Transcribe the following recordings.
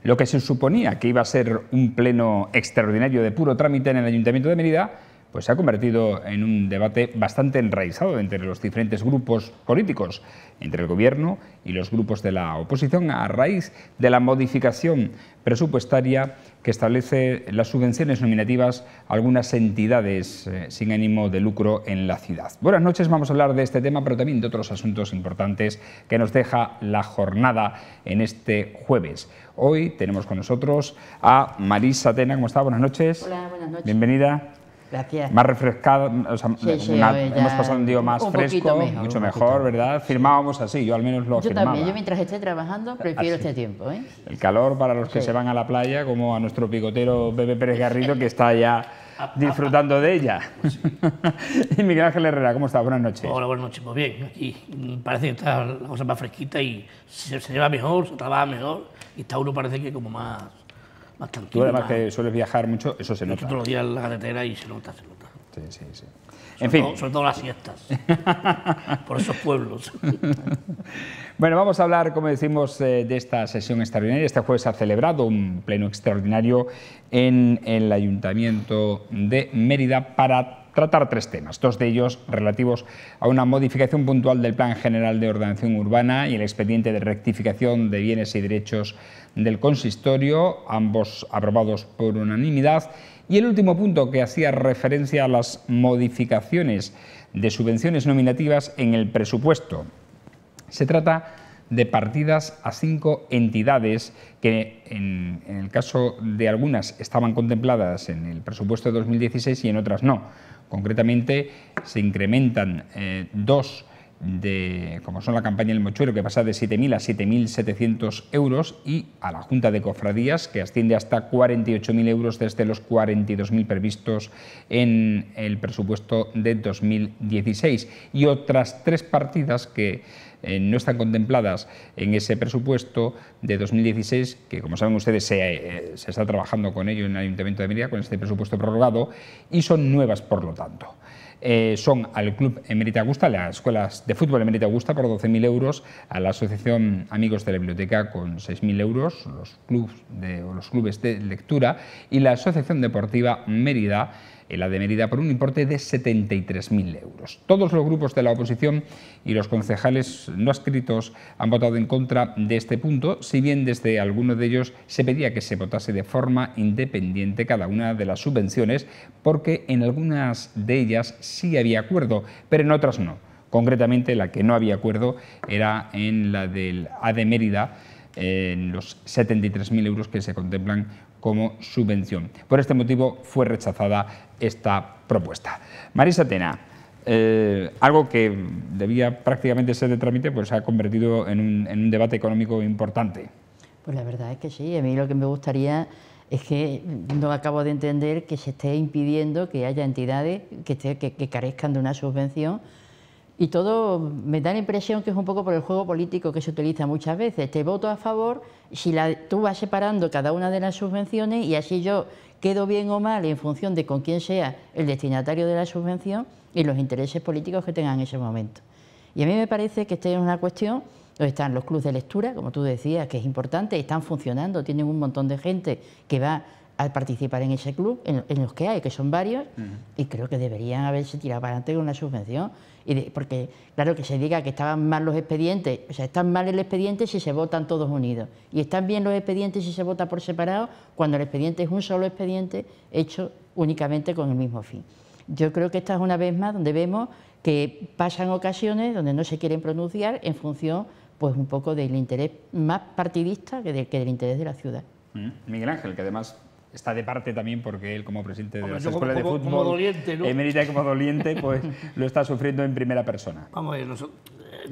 Lo que se suponía que iba a ser un pleno extraordinario de puro trámite en el Ayuntamiento de Mérida, pues se ha convertido en un debate bastante enraizado entre los diferentes grupos políticos, entre el Gobierno y los grupos de la oposición, a raíz de la modificación presupuestaria que establece las subvenciones nominativas a algunas entidades sin ánimo de lucro en la ciudad. Buenas noches, vamos a hablar de este tema, pero también de otros asuntos importantes que nos deja la jornada en este jueves. Hoy tenemos con nosotros a Marisa Tena. ¿Cómo está? Buenas noches. Hola, buenas noches. Bienvenida. Gracias. Más refrescada, o sea, Sí, hemos pasado un día más fresco, mejor, mucho mejor, ¿verdad? Firmábamos así, yo al menos lo firmaba. Yo también, yo mientras esté trabajando prefiero este tiempo, ¿eh? El calor para los que se van a la playa, como a nuestro picotero Pepe Pérez Garrido, que está ya disfrutando de ella. Y Miguel Ángel Herrera, ¿cómo está? Buenas noches. Hola, buenas noches. Pues bien, aquí parece que está la cosa más fresquita y se lleva mejor, se trabaja mejor y está uno parece que como más tranquilo. Tú además que sueles viajar mucho, eso se nota. Todos los días en la carretera y se nota. Sí, sí, sí. En fin. Sobre todo las siestas, por esos pueblos. Bueno, vamos a hablar, como decimos, de esta sesión extraordinaria. Este jueves se ha celebrado un pleno extraordinario en el Ayuntamiento de Mérida para tratar tres temas, dos de ellos relativos a una modificación puntual del Plan General de Ordenación Urbana y el expediente de rectificación de bienes y derechos del consistorio, ambos aprobados por unanimidad. Y el último punto, que hacía referencia a las modificaciones de subvenciones nominativas en el presupuesto. Se trata de partidas a 5 entidades que en el caso de algunas estaban contempladas en el presupuesto de 2016 y en otras no. Concretamente se incrementan dos, como son la campaña del mochuelo, que pasa de 7.000 a 7.700 euros, y a la Junta de Cofradías, que asciende hasta 48.000 euros desde los 42.000 previstos en el presupuesto de 2016. Y otras 3 partidas que no están contempladas en ese presupuesto de 2016, que como saben ustedes se está trabajando con ello en el Ayuntamiento de Mérida, con este presupuesto prorrogado, y son nuevas por lo tanto. Son al Club Emerita Augusta, las escuelas de fútbol Emerita Augusta por 12.000 euros, a la Asociación Amigos de la Biblioteca con 6.000 euros, los clubes de lectura, y la Asociación Deportiva Mérida, la de Mérida, por un importe de 73.000 euros. Todos los grupos de la oposición y los concejales no adscritos han votado en contra de este punto, si bien desde algunos de ellos se pedía que se votase de forma independiente cada una de las subvenciones, porque en algunas de ellas sí había acuerdo, pero en otras no. Concretamente, la que no había acuerdo era en la del AD Mérida, en los 73.000 euros que se contemplan como subvención. Por este motivo fue rechazada esta propuesta. Marisa Tena, algo que debía prácticamente ser de trámite, pues se ha convertido en un debate económico importante. Pues la verdad es que sí. A mí lo que me gustaría es que no acabo de entender que se esté impidiendo que haya entidades que carezcan de una subvención. Y todo me da la impresión que es un poco por el juego político que se utiliza muchas veces. Te voto a favor, si tú vas separando cada una de las subvenciones y así yo quedo bien o mal en función de con quién sea el destinatario de la subvención y los intereses políticos que tengan en ese momento. Y a mí me parece que esta es una cuestión donde están los clubes de lectura, como tú decías, que es importante, están funcionando, tienen un montón de gente que va a participar en ese club, en los que hay, que son varios, y creo que deberían haberse tirado para adelante con la subvención. Porque, claro, que se diga que estaban mal los expedientes, o sea, están mal el expediente si se votan todos unidos, y están bien los expedientes si se vota por separado, cuando el expediente es un solo expediente hecho únicamente con el mismo fin. Yo creo que esta es una vez más donde vemos que pasan ocasiones donde no se quieren pronunciar en función, pues un poco del interés más partidista que del interés de la ciudad. Miguel Ángel, que además está de parte también porque él, como presidente de la Escuela de Fútbol, como doliente, ¿no? Emerita, como doliente, pues lo está sufriendo en primera persona. Vamos a ver,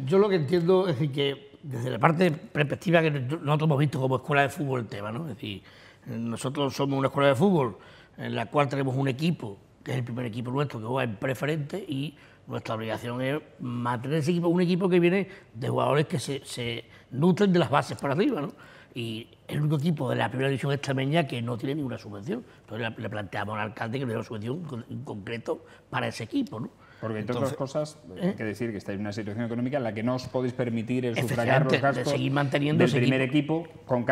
yo lo que entiendo es decir, que desde la parte de perspectiva que nosotros hemos visto como escuela de fútbol el tema, ¿no? Es decir, nosotros somos una escuela de fútbol en la cual tenemos un equipo, que es el primer equipo nuestro, que juega en preferente, y nuestra obligación es mantener ese equipo, un equipo que viene de jugadores que se nutren de las bases para arriba, ¿no? Y el único equipo de la primera división extremeña que no tiene ninguna subvención. Entonces le planteamos al alcalde que le dé una subvención en concreto para ese equipo, ¿no? Porque entre otras cosas, hay que decir que estáis en una situación económica en la que no os podéis permitir el sufragar los gastos de seguir manteniendo del primer equipo con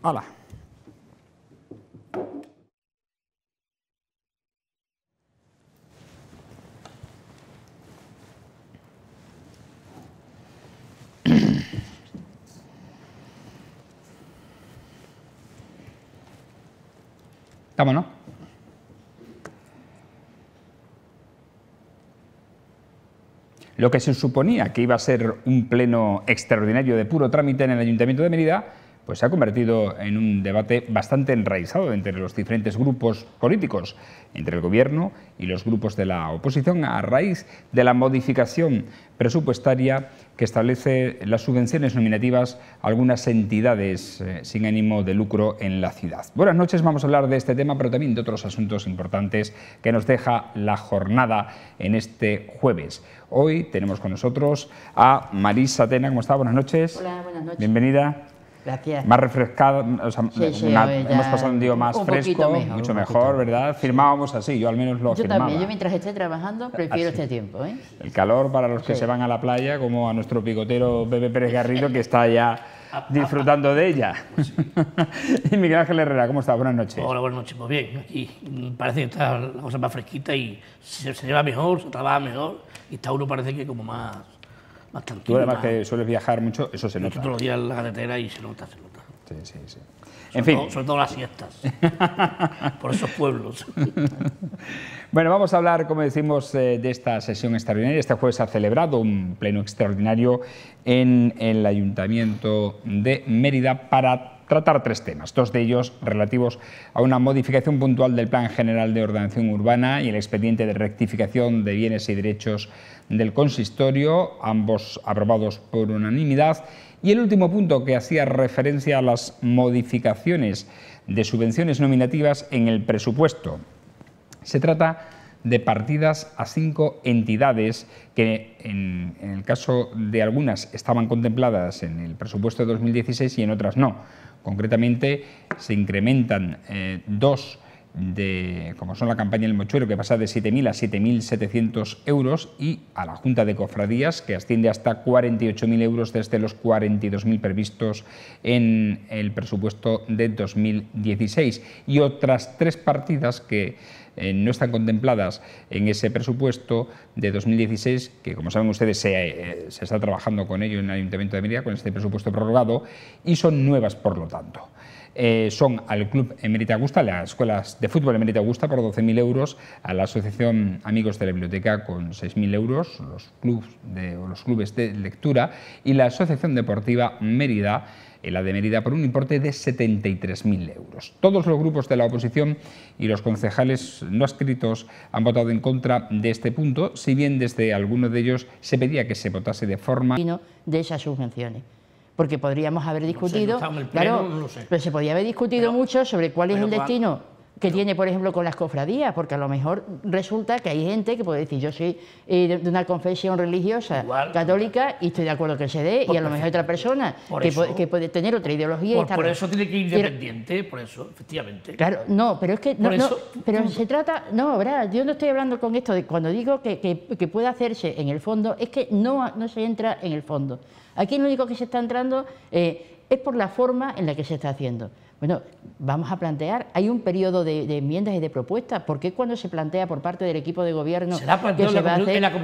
Hola. Estamos, ¿no? Lo que se suponía que iba a ser un pleno extraordinario de puro trámite en el Ayuntamiento de Mérida, pues se ha convertido en un debate bastante enraizado entre los diferentes grupos políticos, entre el Gobierno y los grupos de la oposición, a raíz de la modificación presupuestaria que establece las subvenciones nominativas a algunas entidades sin ánimo de lucro en la ciudad. Buenas noches, vamos a hablar de este tema, pero también de otros asuntos importantes que nos deja la jornada en este jueves. Hoy tenemos con nosotros a Marisa Tena. ¿Cómo está? Buenas noches. Hola, buenas noches. Bienvenida. Gracias. Más refrescada, o sea, Sí, hemos pasado un día más fresco, mejor, mucho mejor, ¿verdad? Firmábamos así, yo al menos lo firmaba. Yo también, yo mientras esté trabajando prefiero este tiempo, ¿eh? El calor para los que se van a la playa, como a nuestro picotero Pepe Pérez Garrido, que está ya disfrutando de ella. Y Miguel Ángel Herrera, ¿cómo está? Buenas noches. Hola, buenas noches. Pues bien, aquí parece que está la cosa más fresquita y se lleva mejor, se trabaja mejor y está uno parece que como más tranquilo. Tú además que sueles viajar mucho, eso se nota. Todos los días en la carretera y se nota. Sí, sí, sí. En fin. Sobre todo las siestas, por esos pueblos. Bueno, vamos a hablar, como decimos, de esta sesión extraordinaria. Este jueves se ha celebrado un pleno extraordinario en el Ayuntamiento de Mérida para tratar tres temas, dos de ellos relativos a una modificación puntual del Plan General de Ordenación Urbana y el expediente de rectificación de bienes y derechos del consistorio, ambos aprobados por unanimidad. Y el último punto, que hacía referencia a las modificaciones de subvenciones nominativas en el presupuesto. Se trata de partidas a 5 entidades que en el caso de algunas estaban contempladas en el presupuesto de 2016 y en otras no. Concretamente se incrementan dos, como son la campaña del mochuelo, que pasa de 7.000 a 7.700 euros, y a la Junta de Cofradías, que asciende hasta 48.000 euros desde los 42.000 previstos en el presupuesto de 2016. Y otras 3 partidas que no están contempladas en ese presupuesto de 2016, que como saben ustedes se está trabajando con ello en el Ayuntamiento de Mérida, con este presupuesto prorrogado, y son nuevas por lo tanto. Son al Club Emérita Augusta, las escuelas de fútbol Emérita Augusta por 12.000 euros, a la Asociación Amigos de la Biblioteca con 6.000 euros, los clubes de lectura, y la Asociación Deportiva Mérida, la de Mérida, por un importe de 73.000 euros. Todos los grupos de la oposición y los concejales no adscritos han votado en contra de este punto, si bien desde algunos de ellos se pedía que se votase de forma de esas subvenciones. Porque podríamos haber discutido, no sé. Pero se podía haber discutido mucho sobre cuál es el destino que tiene, por ejemplo, con las cofradías, porque a lo mejor resulta que hay gente que puede decir, yo soy de una confesión religiosa católica y estoy de acuerdo que se dé, y a lo mejor hay otra persona que puede tener otra ideología. Por eso tiene que ir independiente, por eso, efectivamente. Claro, no, pero es que pero se trata, ¿verdad? Yo no estoy hablando con esto de cuando digo que puede hacerse en el fondo, es que no se entra en el fondo. Aquí lo único que se está entrando es por la forma en la que se está haciendo. Bueno, vamos a plantear, hay un periodo de enmiendas y de propuestas. ¿Por qué cuando se plantea por parte del equipo de gobierno que se va a hacer,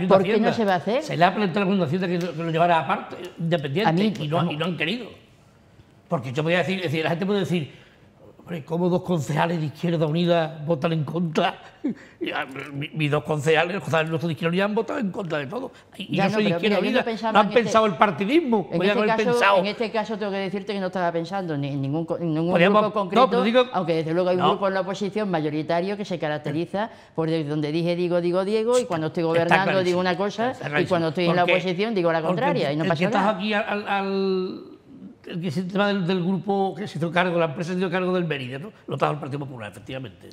por qué no se va a hacer? Se le ha planteado a la Comisión de Hacienda que lo llevara aparte, independiente, y no han querido. Porque yo podía decir, la gente puede decir, ¿cómo 2 concejales de Izquierda Unida votan en contra? Mis 2 concejales, los concejales de Izquierda Unida han votado en contra de todo. Y yo soy de Izquierda Unida, no han pensado el partidismo. En este caso tengo que decirte que no estaba pensando en ningún grupo concreto, aunque desde luego hay un grupo en la oposición mayoritario que se caracteriza por donde dije digo Diego, y cuando estoy gobernando digo una cosa, y cuando estoy en la oposición digo la contraria, y no pasa nada. El tema del grupo que se hizo cargo, la empresa se hizo cargo del Mérida, ¿no? Lo estaba el Partido Popular, efectivamente.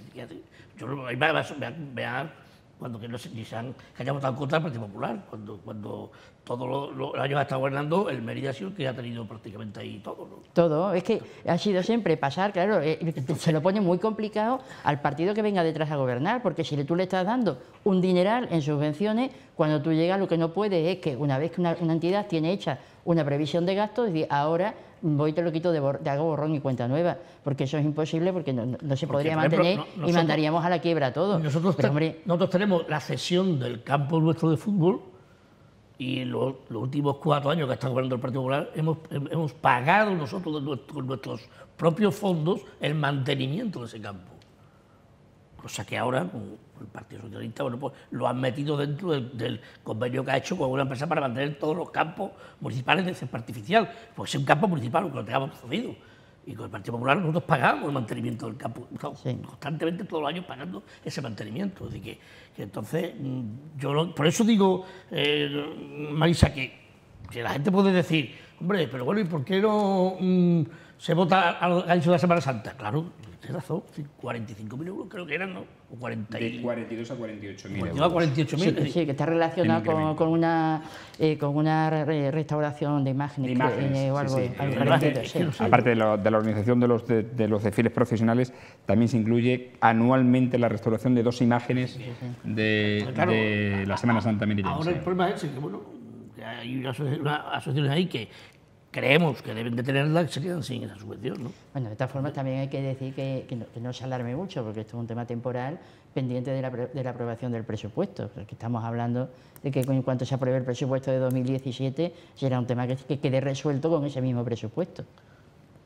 Yo cuando que no ni se han que haya votado contra el Partido Popular, cuando todos los años ha estado gobernando, el Mérida ha sido el que ha tenido prácticamente ahí todo, ¿no? Todo, es que ha sido siempre pasar, claro, se lo pone muy complicado al partido que venga detrás a gobernar, porque si tú le estás dando un dineral en subvenciones, Cuando tú llegas, lo que no puedes es que una vez que una entidad tiene hecha una previsión de gastos, es decir, ahora voy y te lo quito te hago borrón y cuenta nueva, porque eso es imposible, porque no se podría mantener y mandaríamos a la quiebra todo. Nosotros tenemos la cesión del campo nuestro de fútbol y los últimos 4 años que está gobernando el Partido Popular hemos pagado nosotros con nuestros propios fondos el mantenimiento de ese campo. Cosa que ahora el Partido Socialista pues, lo han metido dentro del convenio que ha hecho con una empresa para mantener todos los campos municipales de césped artificial. Pues es un campo municipal, que lo tengamos cedido. Y con el Partido Popular nosotros pagamos el mantenimiento del campo, constantemente todos los años pagando ese mantenimiento. Así que entonces, por eso digo, Marisa, que la gente puede decir, hombre, pero bueno, ¿y por qué no se vota al inicio de la Semana Santa? Claro, tienes razón, 45.000 euros creo que eran, ¿no? O 40 de 42 a 48.000 euros. 48.000. Sí, que está relacionado con una restauración de imágenes o algo parecido. Aparte de la organización de los desfiles profesionales, también se incluye anualmente la restauración de 2 imágenes de la Semana Santa meridense. Ahora el problema es que, bueno, que hay unas asociaciones ahí que creemos que deben de tenerla, que se quedan sin esa subvención, ¿no? Bueno, de todas formas también hay que decir que no se alarme mucho, porque esto es un tema temporal pendiente de la aprobación del presupuesto. Porque estamos hablando de que en cuanto se apruebe el presupuesto de 2017 será un tema que quede resuelto con ese mismo presupuesto.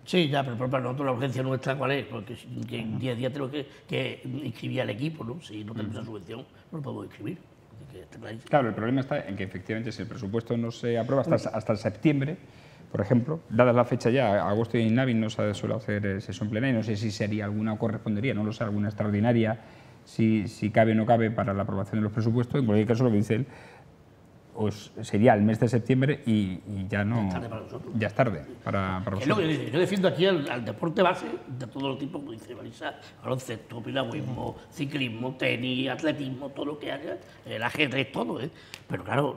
Sí, ya, pero para nosotros la urgencia nuestra, ¿cuál es? Porque en 10 días tenemos que inscribir al equipo, ¿no? Si no tenemos esa subvención, no lo podemos inscribir. Claro, el problema está en que efectivamente si el presupuesto no se aprueba hasta septiembre, por ejemplo, dada la fecha ya, agosto y Innavi no se suele hacer sesión plenaria, no sé si sería alguna o correspondería, no lo sé, alguna extraordinaria, si cabe o no cabe para la aprobación de los presupuestos. En cualquier caso, lo que dice él, pues sería el mes de septiembre y ya no... Ya es tarde para vosotros. Yo defiendo aquí al deporte base de todos los tipos, como dice Marisa, baloncesto, piragüismo, ciclismo, tenis, atletismo, todo lo que haya, el ajedrez, todo, ¿eh? Pero claro,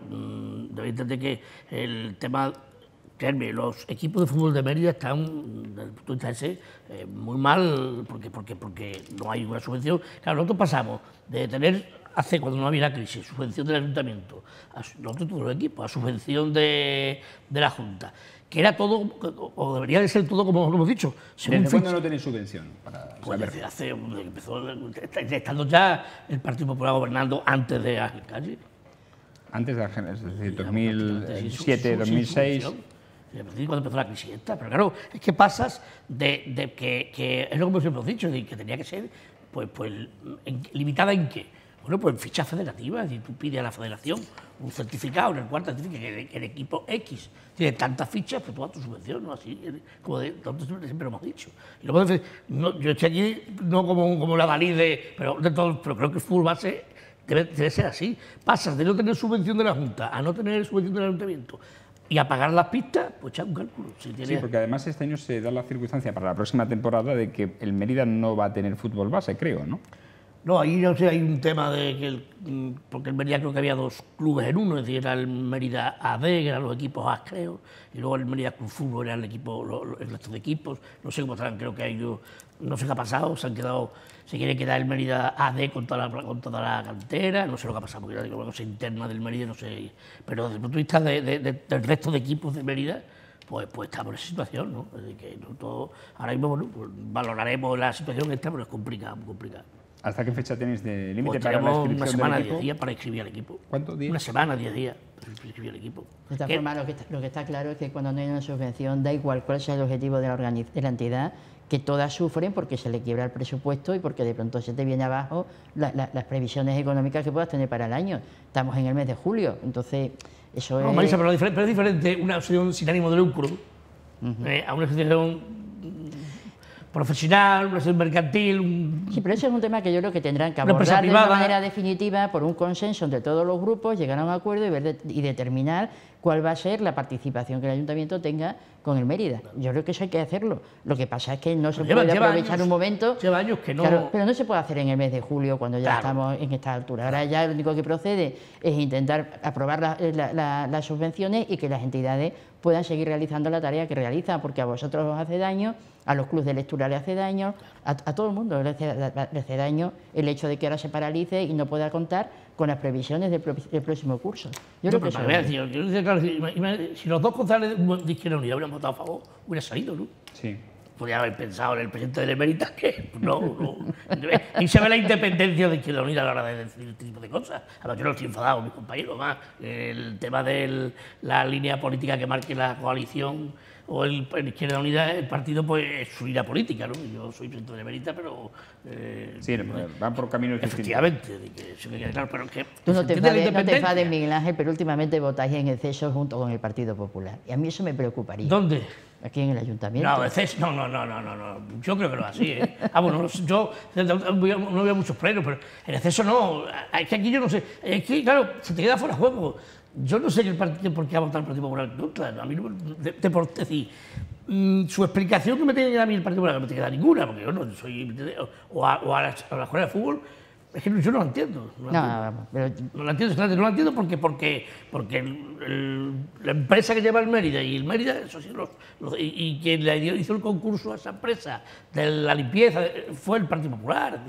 debéis entender que el tema... Créanme, los equipos de fútbol de Mérida están, desde el punto de vista ese, muy mal porque no hay una subvención. Claro, nosotros pasamos de tener, cuando no había la crisis, subvención del ayuntamiento, nosotros todos los equipos, a subvención de la Junta, que era todo, o debería de ser todo como lo hemos dicho. ¿Desde cuándo no tenéis subvención? Pues desde hace, estando ya el Partido Popular gobernando antes de Ángel Calle. Antes de Ángel, es decir, 2007, 2006... Cuando empezó la crisis esta, pero claro, es que pasas de que es lo que siempre hemos dicho, de que tenía que ser pues limitada en qué. Bueno, pues en fichas federativas, es decir, tú pides a la federación un certificado en el cual te certifica que el equipo X tiene tantas fichas, pues tú das tu subvención, ¿no? Así como siempre lo hemos dicho. Y luego, yo estoy aquí no como la Dalí pero creo que el fútbol base debe ser así. Pasas de no tener subvención de la Junta a no tener subvención del Ayuntamiento y a pagar las pistas, pues echa un cálculo. Sí, porque además este año se da la circunstancia para la próxima temporada de que el Mérida no va a tener fútbol base, creo, ¿no? No, ahí no sé, hay un tema de que porque el Mérida creo que había 2 clubes en uno, es decir, era el Mérida AD, que eran los equipos A, creo, y luego el Mérida Club Fútbol era el resto de equipos, no sé cómo estarán, creo que hay no sé qué ha pasado, se quiere quedar el Mérida AD con toda la cantera, no sé lo que ha pasado, porque era una cosa interna del Mérida, no sé, pero desde el punto de vista del resto de equipos de Mérida, pues estamos en esa situación, ¿no? Es decir, que ahora mismo, bueno, pues valoraremos la situación esta, pero es complicada, muy complicada. ¿Hasta qué fecha tenéis de límite pues para la inscripción? Una semana, 10 días para inscribir al equipo. ¿Cuántos días? Una semana, 10 días para inscribir al equipo. De esta forma, lo que está claro es que cuando no hay una subvención, da igual cuál sea el objetivo de la entidad, que todas sufren porque se le quiebra el presupuesto y porque de pronto se te viene abajo las previsiones económicas que puedas tener para el año. Estamos en el mes de julio, entonces eso es... Marisa, pero es diferente una asociación sin ánimo de lucro a una asociación profesional, una asociación mercantil... Sí, pero eso es un tema que yo creo que tendrán que abordar de una manera definitiva por un consenso entre todos los grupos, llegar a un acuerdo y determinar cuál va a ser la participación que el Ayuntamiento tenga con el Mérida. Yo creo que eso hay que hacerlo. Lo que pasa es que no se puede aprovechar un momento... Lleva años que no... Claro, pero no se puede hacer en el mes de julio cuando ya estamos en esta altura. Ahora ya lo único que procede es intentar aprobar las subvenciones y que las entidades puedan seguir realizando la tarea que realizan, porque a vosotros os hace daño, a los clubes de lectura le hace daño, a todo el mundo le hace daño el hecho de que ahora se paralice y no pueda contar con las previsiones del próximo curso. Yo creo que eso si los dos concejales de Izquierda Unida hubieran votado a favor, hubiera salido, ¿no? Sí. Podría haber pensado en el presidente de Emérita que no. Y se ve la independencia de Izquierda Unida a la hora de decir este tipo de cosas. Además, yo no estoy enfadado, mis compañeros, más. El tema de la línea política que marque la coalición o en Izquierda Unida, el partido, pues es su línea política, ¿no? Yo soy presidente de Emérita, pero... sí, van por caminos distintos. Efectivamente, claro, pero que... Tú no te enfades, Miguel Ángel, pero últimamente votáis en exceso junto con el Partido Popular. Y a mí eso me preocuparía. ¿Dónde? Aquí en el ayuntamiento. No, no. Yo creo que no es así, ¿eh? Bueno, yo no veo muchos plenos, pero en exceso no. Es que aquí yo no sé. Es que, claro, se te queda fuera de juego. Yo no sé por qué ha votado el Partido Popular en contra. A mí no es decir, su explicación que me tiene que dar a mí el Partido Popular, que no me tiene que dar ninguna, porque yo no soy... O a la escuela de fútbol. Es que yo no lo entiendo. No lo entiendo porque la empresa que lleva el Mérida y el Mérida, eso sí, y quien le hizo el concurso a esa empresa de la limpieza fue el Partido Popular.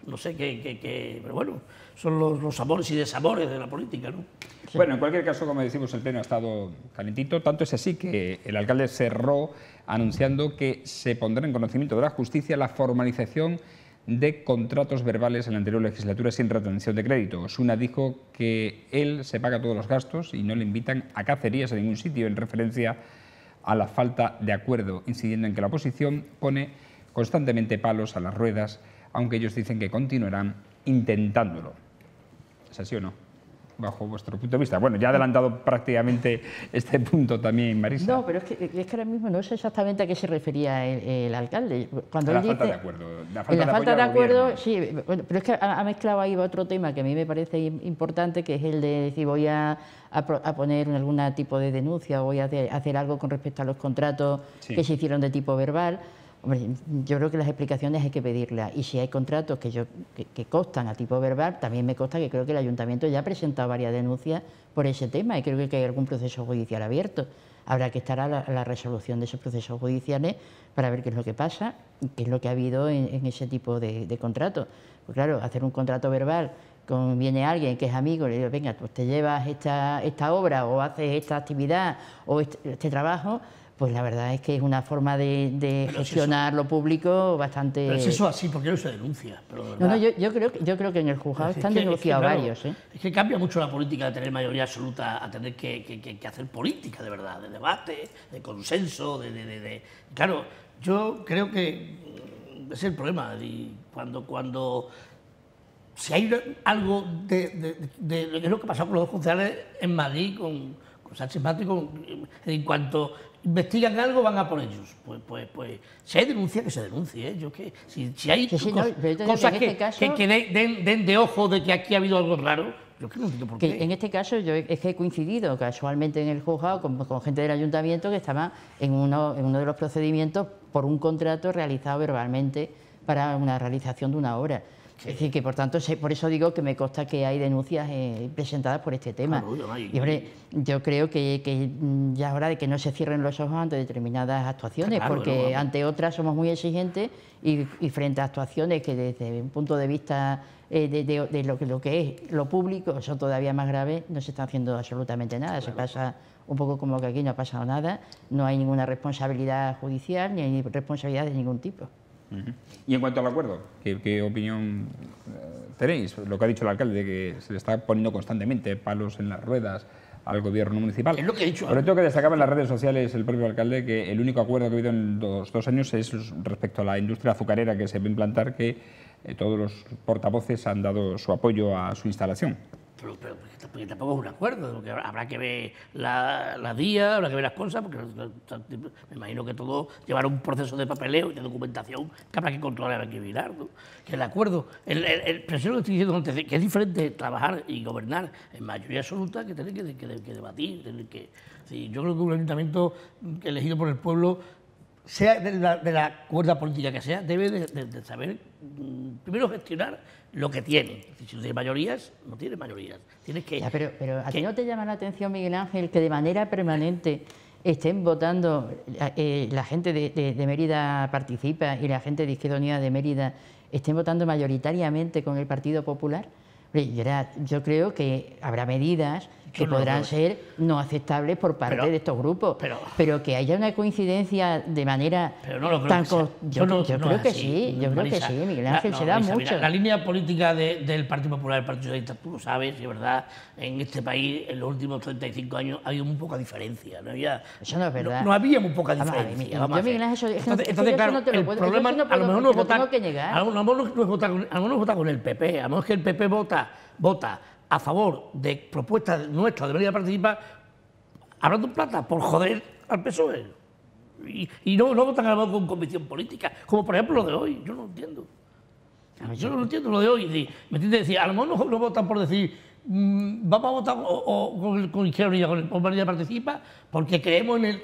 No sé qué, pero bueno, son los amores y desamores de la política, ¿no? Sí. Bueno, en cualquier caso, como decimos, el pleno ha estado calentito, tanto es así que el alcalde cerró anunciando que se pondrá en conocimiento de la justicia la formalización de contratos verbales en la anterior legislatura sin retención de crédito. Osuna dijo que él se paga todos los gastos y no le invitan a cacerías en ningún sitio, en referencia a la falta de acuerdo, incidiendo en que la oposición pone constantemente palos a las ruedas, aunque ellos dicen que continuarán intentándolo. ¿Es así o no? Bajo vuestro punto de vista. Bueno, ya ha adelantado prácticamente este punto también, Marisa. No, pero es que ahora mismo no sé exactamente a qué se refería el alcalde. Cuando la falta de acuerdo. La falta de acuerdo, sí, bueno, pero es que ha mezclado ahí otro tema que a mí me parece importante, que es el de decir voy a poner algún tipo de denuncia o voy a hacer algo con respecto a los contratos que se hicieron de tipo verbal. Hombre, yo creo que las explicaciones hay que pedirlas, y si hay contratos que constan a tipo verbal, también me consta que creo que el ayuntamiento ya ha presentado varias denuncias por ese tema y creo que hay algún proceso judicial abierto. Habrá que estar a la resolución de esos procesos judiciales para ver qué es lo que pasa y qué es lo que ha habido en ese tipo de contratos. Pues claro, hacer un contrato verbal, viene alguien que es amigo y le dice, venga, pues te llevas esta obra o haces esta actividad o este trabajo, pues la verdad es que es una forma de gestionar lo público bastante... Pero es eso así, porque no se denuncia. Pero no, yo creo que en el juzgado están denunciados varios. Es que cambia mucho la política de tener mayoría absoluta a tener que hacer política de verdad, de debate, de consenso, Claro, yo creo que ese es el problema. Cuando si hay algo es lo que pasó con los dos concejales en Madrid, con Sánchez Mato en cuanto investigan algo van a por ellos. Pues si hay denuncia, que se denuncie, ¿eh? Si hay cosas que den de ojo de que aquí ha habido algo raro, yo creo que no entiendo por qué. En este caso yo es que he coincidido casualmente en el juzgado con gente del ayuntamiento que estaba en uno de los procedimientos por un contrato realizado verbalmente para una realización de una obra. Es decir, que por tanto, por eso digo que me consta que hay denuncias presentadas por este tema. Claro, y hombre, yo creo que ya es hora de que no se cierren los ojos ante determinadas actuaciones, porque ante otras somos muy exigentes y frente a actuaciones que desde un punto de vista de lo que es lo público son todavía más graves, no se está haciendo absolutamente nada. Se pasa un poco como que aquí no ha pasado nada, no hay ninguna responsabilidad judicial ni hay responsabilidad de ningún tipo. Y en cuanto al acuerdo, ¿qué opinión tenéis? Lo que ha dicho el alcalde, de que se le está poniendo constantemente palos en las ruedas al gobierno municipal. Es lo que he dicho. Sobre todo que destacaba en las redes sociales el propio alcalde que el único acuerdo que ha habido en los 2 años es respecto a la industria azucarera que se va a implantar, que todos los portavoces han dado su apoyo a su instalación. Pero porque tampoco es un acuerdo, porque habrá que ver la día, habrá que ver las cosas, porque me imagino que todo llevará un proceso de papeleo y de documentación que habrá que controlar, habrá que mirar, ¿no? Que el acuerdo, pero eso lo que estoy diciendo antes, que es diferente trabajar y gobernar en mayoría absoluta que tener que debatir. Yo creo que un ayuntamiento elegido por el pueblo, sea de la cuerda política que sea, debe de saber primero gestionar lo que tiene. Si no tiene mayorías, no tiene mayorías. Tienes que... Pero ¿a ti no te llama la atención, Miguel Ángel, que de manera permanente estén votando, la gente de Mérida Participa y la gente de Izquierda Unida de Mérida estén votando mayoritariamente con el Partido Popular. Yo creo que habrá medidas que podrán ser no aceptables por parte de estos grupos, pero que haya una coincidencia de manera tan... Yo creo que sí, Miguel Ángel, se da mucho. Mira, la línea política del Partido Popular, el Partido Socialista, tú lo sabes, y es verdad, en este país en los últimos 35 años ha habido muy poca diferencia. Eso no es verdad. No había muy poca diferencia. Entonces, claro, el problema a lo mejor no es votar, a lo mejor no es votar con el PP, a lo mejor es que el PP vota a favor de propuestas nuestras de Mérida Participa, hablando en plata, por joder al PSOE. Y no votan a lo mejor con convicción política, como por ejemplo lo de hoy. Yo no lo entiendo. Yo no entiendo lo de hoy. ¿Me entiendes? Decir, a lo mejor no votan por decir vamos a votar con Izquierda Unida, con Mérida Participa, porque creemos en el...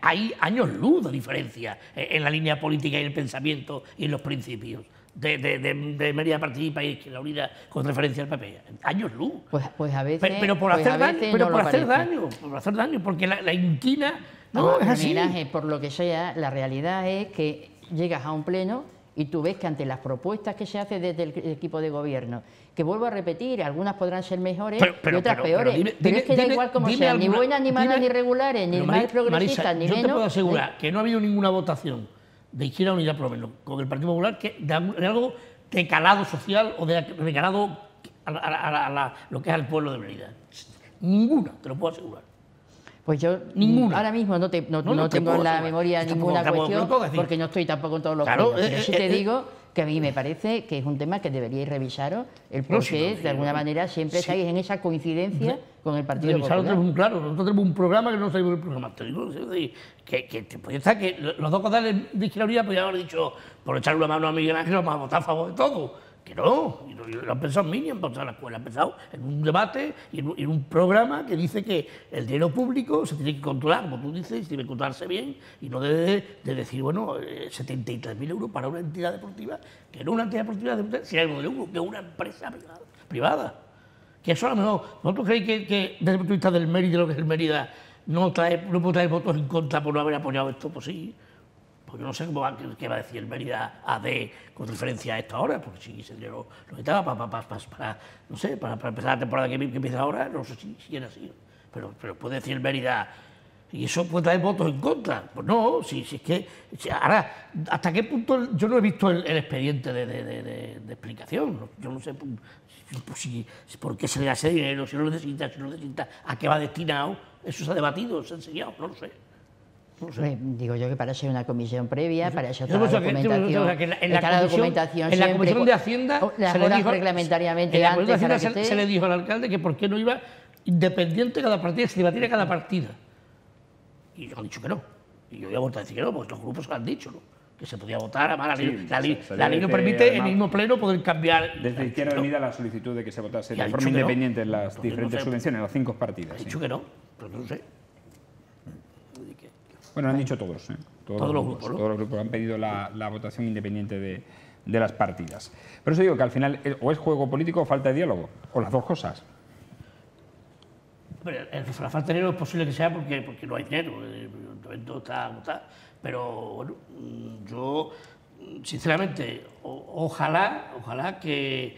Hay años luz de diferencia en la línea política y el pensamiento y en los principios de Mérida Participa y Izquierda Unida con referencia al PP. Años luz. Pues a veces... Pero por hacer daño, porque la inquina... No, es así. Por lo que sea, la realidad es que llegas a un pleno y tú ves que ante las propuestas que se hacen desde el equipo de gobierno, que vuelvo a repetir, algunas podrán ser mejores y otras peores, pero es que da igual como sean, ni buenas, ni malas, ni regulares, ni más progresistas, ni menos... Yo te puedo asegurar que no ha habido ninguna votación de Izquierda Unida, por lo menos, con el Partido Popular, de algo de calado social o de calado a lo que es al pueblo de Mérida. Ninguna, te lo puedo asegurar. Pues yo ahora mismo no tengo en la memoria ninguna cuestión, porque no estoy tampoco en todos los plenos, pero sí te digo que a mí me parece que es un tema que deberíais revisaros, el por qué de alguna manera siempre estáis en esa coincidencia con el Partido Popular. Claro, nosotros tenemos un programa que no sabemos el programa. Te digo que puede estar que los dos costales de Izquierda Unida podrían haber dicho, por echarle una mano a Miguel Ángel, vamos a votar a favor de todo. Que no, y lo han pensado en mí, han pensado en la escuela, han pensado en un debate y en un programa que dice que el dinero público se tiene que controlar, como tú dices, tiene que controlarse bien y no debe de decir, bueno, 73.000 euros para una entidad deportiva, que no una entidad deportiva sin ánimo de lucro, que es una empresa privada. Que eso a lo mejor, ¿vosotros creéis que desde el punto de vista del Mérida, lo que es el Mérida, no puede traer votos en contra por no haber apoyado esto? Pues sí. Pues yo no sé qué va a decir el Mérida AD con referencia a esto ahora, porque si ese dinero lo necesitaba para empezar la temporada que empieza ahora, no sé si era así. Pero puede decir el Mérida, y eso puede traer votos en contra. Pues no, si es que... ahora, ¿hasta qué punto? Yo no he visto el expediente de explicación. Yo no sé por qué se le da ese dinero, si no lo necesita, a qué va destinado. Eso se ha debatido, se ha enseñado, no lo sé. No sé. Digo yo que para ser una comisión previa, para eso toda la documentación, en la Comisión de Hacienda reglamentariamente se le dijo al alcalde que por qué no iba independiente cada partida, se debatiera cada partida. Y yo han dicho que no. Y yo voy a volver a decir que no, porque los grupos lo han dicho, ¿no? Que se podía votar, además la ley no permite en el mismo pleno poder cambiar... Desde Izquierda Unida la solicitud de que se votase de forma independiente en las diferentes subvenciones, las 5 partidas. Ha dicho que no, pero no sé. Bueno, han dicho todos, todos los grupos, ¿no? Todos los grupos han pedido la votación independiente de las partidas. Por eso digo que al final o es juego político o falta de diálogo, o las dos cosas. La falta de dinero es posible que sea porque no hay dinero, el evento está, pero bueno, yo sinceramente ojalá que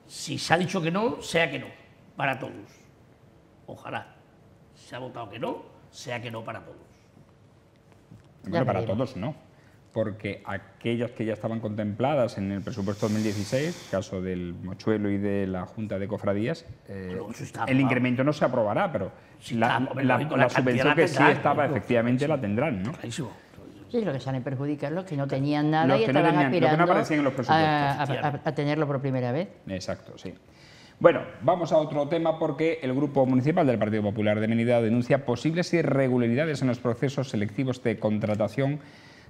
si se ha dicho que no, sea que no, para todos. Ojalá. Si se ha votado que no, sea que no para todos. Bueno, para todos no, porque aquellas que ya estaban contempladas en el presupuesto 2016, caso del Mochuelo y de la Junta de Cofradías, el incremento no se aprobará, pero la subvención que sí estaba efectivamente la tendrán, ¿no? Sí, lo que salen perjudicar los que no tenían nada y estaban aspirando a tenerlo por primera vez. Exacto, sí. Bueno, vamos a otro tema porque el Grupo Municipal del Partido Popular de Mérida denuncia posibles irregularidades en los procesos selectivos de contratación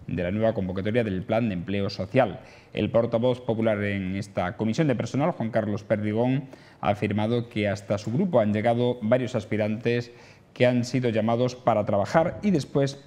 de la nueva convocatoria del Plan de Empleo Social. El portavoz popular en esta comisión de personal, Juan Carlos Perdigón, ha afirmado que hasta su grupo han llegado varios aspirantes que han sido llamados para trabajar y después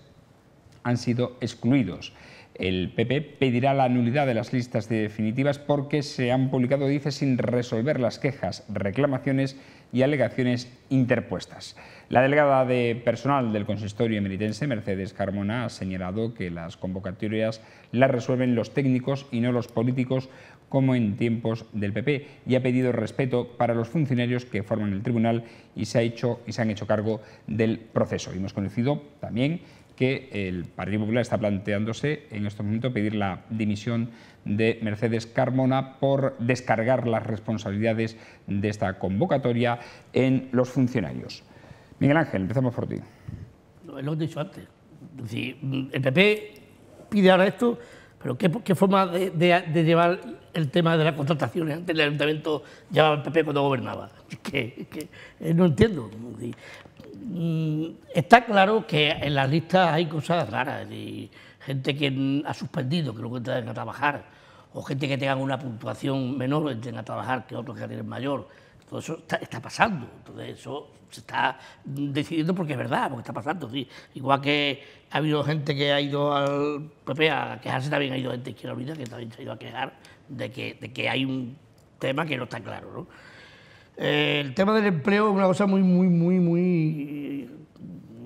han sido excluidos. El PP pedirá la nulidad de las listas definitivas porque se han publicado, dice, sin resolver las quejas, reclamaciones y alegaciones interpuestas. La delegada de personal del consistorio emeritense, Mercedes Carmona, ha señalado que las convocatorias las resuelven los técnicos y no los políticos, como en tiempos del PP, y ha pedido respeto para los funcionarios que forman el tribunal y se han hecho cargo del proceso. Y hemos conocido también que el Partido Popular está planteándose en este momento pedir la dimisión de Mercedes Carmona por descargar las responsabilidades de esta convocatoria en los funcionarios. Miguel Ángel, empezamos por ti. Lo he dicho antes. Es decir, el PP pide ahora esto, pero ¿qué forma de llevar el tema de las contrataciones? Antes el Ayuntamiento llevaba el PP cuando gobernaba. Es que no entiendo. Es decir, está claro que en las listas hay cosas raras, y gente que ha suspendido, que luego entran a trabajar, o gente que tengan una puntuación menor entren a trabajar que otros que tienen mayor. Todo eso está pasando. Entonces eso se está decidiendo porque es verdad, porque está pasando. ¿Sí? Igual que ha habido gente que ha ido al PP a quejarse, también ha ido gente de Izquierda Unida que también se ha ido a quejar de que hay un tema que no está claro, ¿no? El tema del empleo es una cosa muy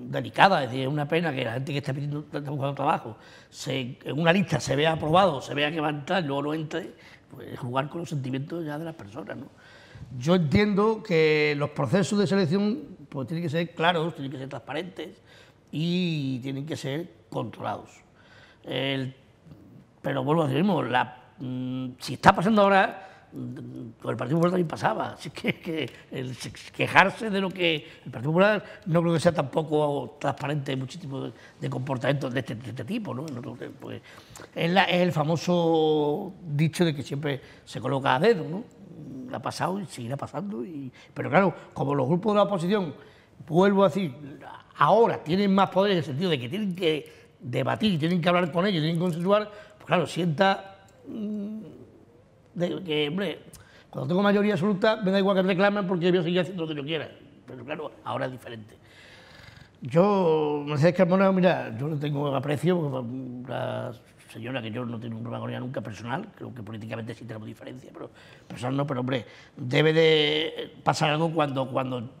delicada. Es decir, es una pena que la gente que está buscando trabajo en una lista se vea aprobado, se vea que va a entrar y luego no entre, pues jugar con los sentimientos ya de las personas, ¿no? Yo entiendo que los procesos de selección pues tienen que ser claros, tienen que ser transparentes y tienen que ser controlados. Pero vuelvo a decir lo mismo, si está pasando ahora, con el Partido Popular también pasaba. Así que el quejarse de lo que el Partido Popular no creo que sea tampoco transparente en muchísimos de comportamientos de este tipo, ¿no? Pues, es el famoso dicho de que siempre se coloca a dedo, ¿no? Ha pasado y seguirá pasando. Pero claro, como los grupos de la oposición, vuelvo a decir, ahora tienen más poder en el sentido de que tienen que debatir, tienen que hablar con ellos, tienen que consensuar, pues claro, sienta que, hombre, cuando tengo mayoría absoluta me da igual que reclamen porque voy a seguir haciendo lo que yo quiera. Pero claro, ahora es diferente. Yo, Mercedes Carmona, mira, yo no tengo aprecio, una señora que yo no tengo un problema con ella nunca personal, creo que políticamente sí tenemos diferencia, pero personal no, pero hombre, debe de pasar algo cuando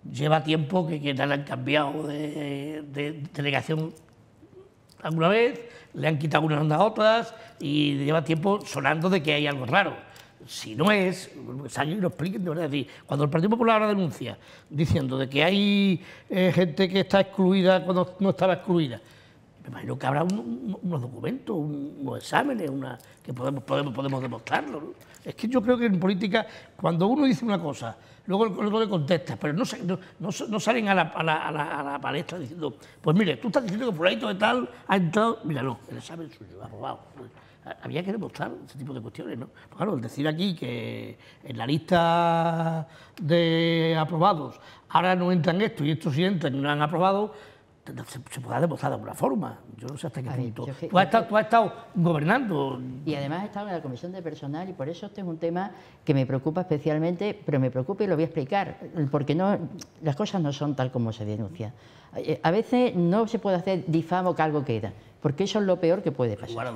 lleva tiempo que le han cambiado de delegación alguna vez, le han quitado unas a otras y lleva tiempo sonando de que hay algo raro. Si no es, salgan y lo expliquen de verdad. Es decir, cuando el Partido Popular ahora denuncia diciendo de que hay gente que está excluida cuando no estaba excluida, me imagino que habrá unos documentos, unos exámenes, que podemos demostrarlo, ¿no? Es que yo creo que en política, cuando uno dice una cosa, luego el otro le contesta, pero no salen a la palestra diciendo, pues mire, tú estás diciendo que fulanito de tal ha entrado, míralo, el examen suyo, aprobado. Había que demostrar ese tipo de cuestiones, ¿no? Pues claro, el decir aquí que en la lista de aprobados ahora no entran esto y estos sí entran y no han aprobado, se podrá demostrar de alguna forma. Yo no sé hasta qué punto. Tú has estado gobernando. Y además he estado en la Comisión de Personal y por eso este es un tema que me preocupa especialmente, pero me preocupa y lo voy a explicar, porque las cosas no son tal como se denuncia. A veces no se puede hacer difamo que algo queda, porque eso es lo peor que puede pasar.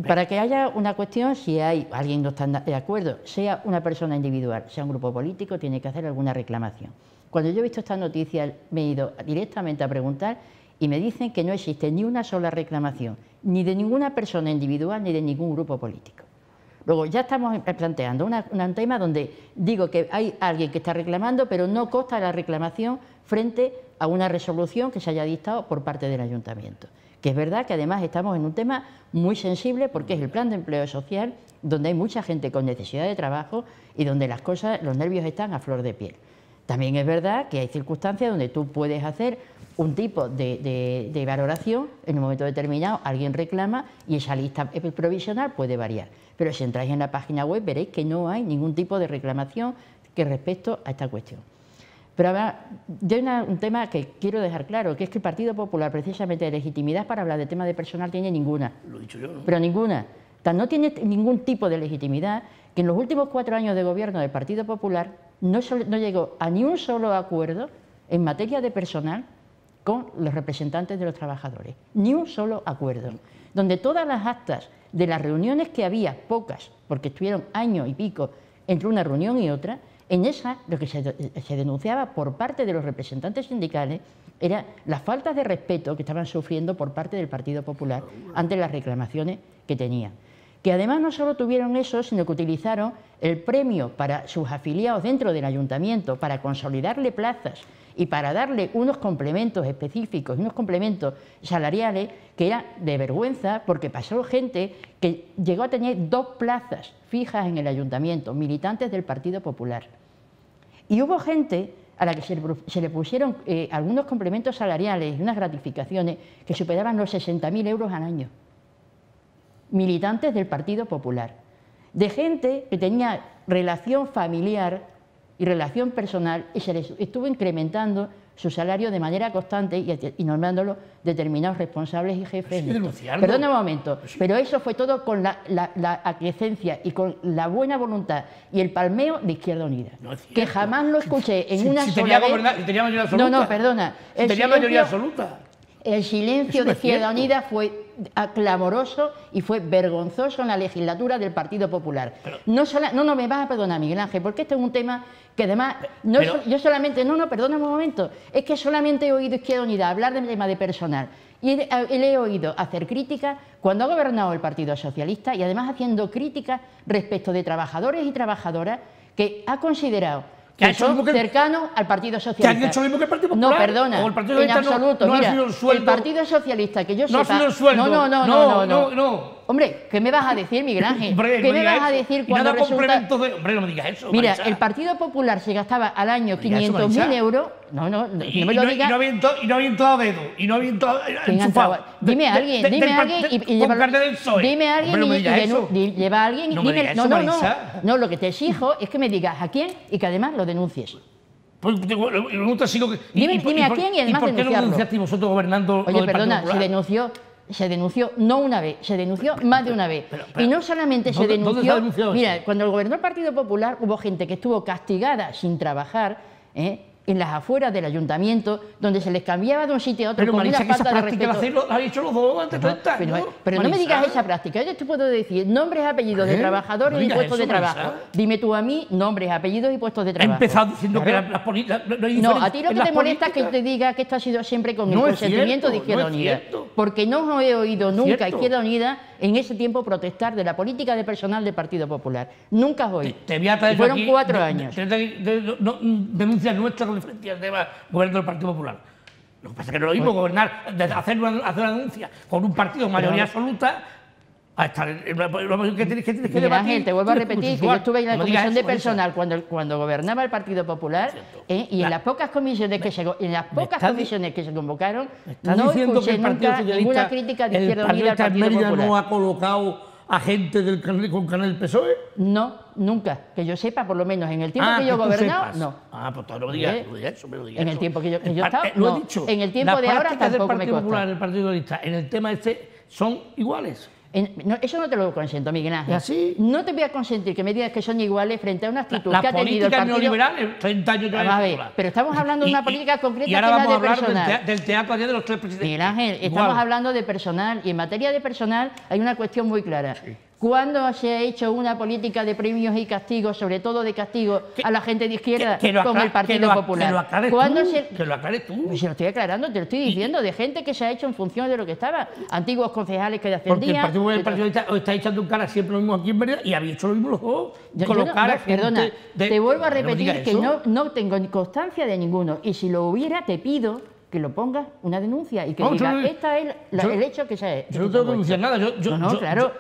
Para que haya una cuestión, si hay alguien no está de acuerdo, sea una persona individual, sea un grupo político, tiene que hacer alguna reclamación. Cuando yo he visto estas noticias me he ido directamente a preguntar y me dicen que no existe ni una sola reclamación, ni de ninguna persona individual ni de ningún grupo político. Luego ya estamos planteando un tema donde digo que hay alguien que está reclamando, pero no consta la reclamación frente a una resolución que se haya dictado por parte del ayuntamiento. Que es verdad que además estamos en un tema muy sensible porque es el plan de empleo social, donde hay mucha gente con necesidad de trabajo y donde las cosas, los nervios están a flor de piel. También es verdad que hay circunstancias donde tú puedes hacer un tipo de valoración, en un momento determinado alguien reclama y esa lista provisional puede variar. Pero si entráis en la página web veréis que no hay ningún tipo de reclamación que respecto a esta cuestión. Pero ahora, hay un tema que quiero dejar claro, que es que el Partido Popular, precisamente de legitimidad para hablar de tema de personal, tiene ninguna. Lo he dicho yo, ¿no? Pero ninguna. No tiene ningún tipo de legitimidad que en los últimos 4 años de gobierno del Partido Popular no llegó a ni un solo acuerdo en materia de personal con los representantes de los trabajadores. Ni un solo acuerdo. Donde todas las actas de las reuniones que había, pocas, porque estuvieron año y pico entre una reunión y otra, En esa, lo que se denunciaba por parte de los representantes sindicales era las faltas de respeto que estaban sufriendo por parte del Partido Popular ante las reclamaciones que tenían. Que además no solo tuvieron eso, sino que utilizaron el premio para sus afiliados dentro del ayuntamiento para consolidarle plazas y para darle unos complementos específicos, unos complementos salariales que era de vergüenza, porque pasó gente que llegó a tener 2 plazas fijas en el ayuntamiento, militantes del Partido Popular. Y hubo gente a la que se le pusieron algunos complementos salariales y unas gratificaciones que superaban los 60.000 euros al año. Militantes del Partido Popular. De gente que tenía relación familiar y relación personal y se les estuvo incrementando su salario de manera constante y nombrándolo determinados responsables y jefes. Perdona un momento, pero eso fue todo con la aquiescencia y con la buena voluntad y el palmeo de Izquierda Unida, que jamás lo escuché en una sola vez. Si tenía mayoría absoluta. No, perdona. Si tenía mayoría absoluta. El silencio de Izquierda Unida fue clamoroso y fue vergonzoso en la legislatura del Partido Popular. No me vas a perdonar, Miguel Ángel, porque este es un tema que además, yo solamente, perdóname un momento, es que solamente he oído Izquierda Unida hablar del tema de personal y le he oído hacer críticas cuando ha gobernado el Partido Socialista y además haciendo críticas respecto de trabajadores y trabajadoras que ha considerado que son cercanos al Partido Socialista. ¿Que han hecho lo mismo que el Partido Popular? No, perdona, en absoluto. No mira, ha sido el sueldo. El Partido Socialista, que yo sepa... No ha sido el sueldo. No. Hombre, ¿qué me vas a decir, Miguel Ángel? Hombre, ¿Qué me vas a decir cuando resulta...? Hombre, no me digas eso, Mira, Marisa. El Partido Popular se gastaba al año 500.000 euros... No me lo digas. Y no había entrado dedo. Y no había entrado enchufado. Dime a alguien y con carne del PSOE. Dime a alguien y lleva a alguien y dime... No, lo que te exijo es que me digas a quién y que además lo denuncies. Pues, dime a quién y además ¿por qué no denunciaste vosotros gobernando? Oye, perdona, se denunció no una vez, se denunció más de una vez. Y no solamente se denunció... Mira, cuando gobernó el Partido Popular hubo gente que estuvo castigada sin trabajar, en las afueras del ayuntamiento, donde se les cambiaba de un sitio a otro con una falta de respeto. Lo habéis hecho los dos antes de 30 años. Pero no me digas esa práctica. Yo te puedo decir nombres, apellidos de trabajadores y puestos de trabajo. Dime tú a mí nombres, apellidos y puestos de trabajo. He empezado diciendo que las políticas... No, a ti lo que te molesta es que te diga que esto ha sido siempre con el consentimiento de Izquierda Unida. Porque no he oído nunca a Izquierda Unida en ese tiempo protestar de la política de personal del Partido Popular. Nunca has oído. Fueron 4 años. Denuncias nuestras referencias al tema gobierno del Partido Popular. Lo que pasa es que no es lo mismo gobernar, hacer una denuncia con un partido de mayoría absoluta a estar en una posición que tienes que debatir. Ángel, te vuelvo a repetir que yo estuve en la comisión de personal cuando gobernaba el Partido Popular y en las pocas comisiones que se convocaron no escuché nunca ninguna crítica de Izquierda Unida al Partido Popular. ¿No ha colocado a gente con canal del PSOE? No, nunca. Que yo sepa, por lo menos en el tiempo que yo he gobernado, no. Pues no me digas eso, En el tiempo que yo he estado, lo he dicho. En el tiempo de ahora tampoco me consta. Las prácticas del Partido Popular y el Partido Socialista en el tema son iguales. Eso no te lo consiento, Miguel Ángel. ¿Y así? No te voy a consentir que me digas que son iguales frente a una actitud que ha tenido el Partido... Partido... neoliberales, 30 años ya... A ver, pero estamos hablando de una política concreta y ahora que es la de vamos a personal. hablar del teatro allá de los 3 presidentes. Miguel Ángel, estamos hablando de personal y en materia de personal hay una cuestión muy clara. Sí. ¿Cuándo se ha hecho una política de premios y castigos, sobre todo de castigo a la gente de izquierda con el Partido Popular? Que lo aclares tú. Pues se lo estoy aclarando, te lo estoy diciendo, de gente que se ha hecho en función de lo que estaba. Antiguos concejales que defendían... Porque el Partido Socialista os está echando en cara siempre lo mismo aquí en Mérida y habéis hecho lo mismo los dos. Perdona, te vuelvo a repetir que no tengo constancia de ninguno y si lo hubiera te pido que lo pongas una denuncia y que diga, esta es el hecho que se ha hecho. Yo no tengo que denunciar nada. Claro.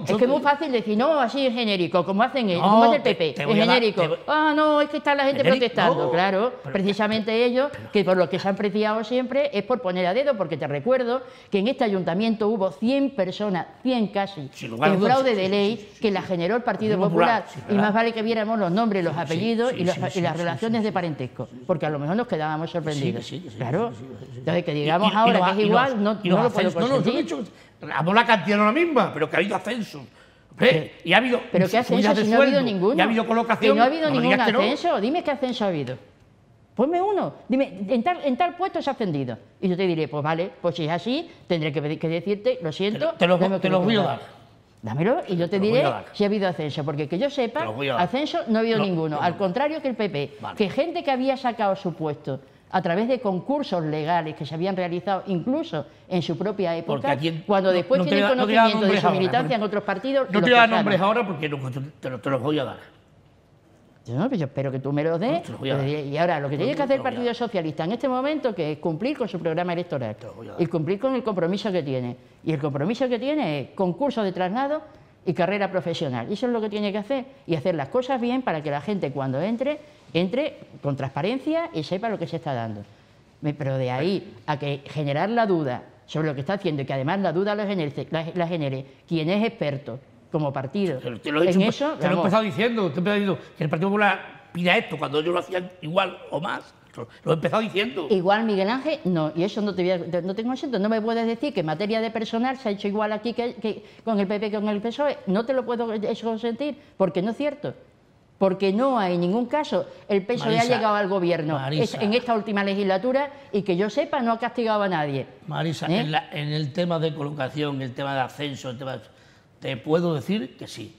Es que es muy fácil decir, no, así es genérico, como hacen ellos, como hace el PP, es genérico. No, es que está la gente protestando. Claro, precisamente ellos, que por lo que se han preciado siempre es por poner a dedo, porque te recuerdo que en este ayuntamiento hubo 100 personas, 100 casi, en fraude de ley que la generó el Partido Popular. Y más vale que viéramos los nombres, los apellidos y las relaciones de parentesco, porque a lo mejor nos quedábamos sorprendidos. Claro. Entonces, que digamos ahora que es igual, no lo puedo consentir. La cantidad no es la misma, pero que ha habido ascensos. Y ha habido... ¿Pero qué ascenso si no ha habido ninguno? Y ha habido colocación... Que no ha habido ningún ascenso. Dime qué ascenso ha habido. Ponme uno. Dime, en tal puesto se ha ascendido. Y yo te diré, pues vale, pues si es así, tendré que decirte, lo siento... Te lo voy a dar. Dámelo y yo te lo voy diré a dar. si ha habido ascenso, porque que yo Te sepa, lo voy a dar. ascenso no ha habido No, ninguno. no, Al no. contrario que el PP, Vale. que gente que había sacado su puesto a través de concursos legales que se habían realizado incluso en su propia Porque época, aquí cuando no- después no te tienen voy a- no te voy a dar conocimiento de nombres su ahora, militancia en porque otros partidos, No los te voy a dar pasaron. nombres ahora porque te los voy a dar. No, pues yo espero que tú me los des. No, te los voy a dar. Y ahora, lo que tiene que te hacer el los voy a Partido dar. Socialista en este momento, que es cumplir con su programa electoral los voy a dar. y cumplir con el compromiso que tiene. Y el compromiso que tiene es concurso de traslado y carrera profesional. Y eso es lo que tiene que hacer. Y hacer las cosas bien para que la gente cuando entre con transparencia y sepa lo que se está dando. Pero de ahí a que generar la duda sobre lo que está haciendo y que además la duda la genere quien es experto como partido. Te lo he dicho, en eso, te lo he vamos, empezado diciendo, que el Partido Popular pida esto cuando ellos lo hacían igual o más. Lo he empezado diciendo. igual Miguel Ángel, no, y eso no tengo asiento, no me puedes decir que en materia de personal se ha hecho igual aquí que con el PP que con el PSOE, no te lo puedo eso consentir, porque no es cierto. Porque no hay ningún caso, el PSOE Marisa, ha llegado al gobierno Marisa. en esta última legislatura y que yo sepa no ha castigado a nadie. Marisa, ¿Eh? en el tema de colocación, el tema de ascenso, te puedo decir que sí.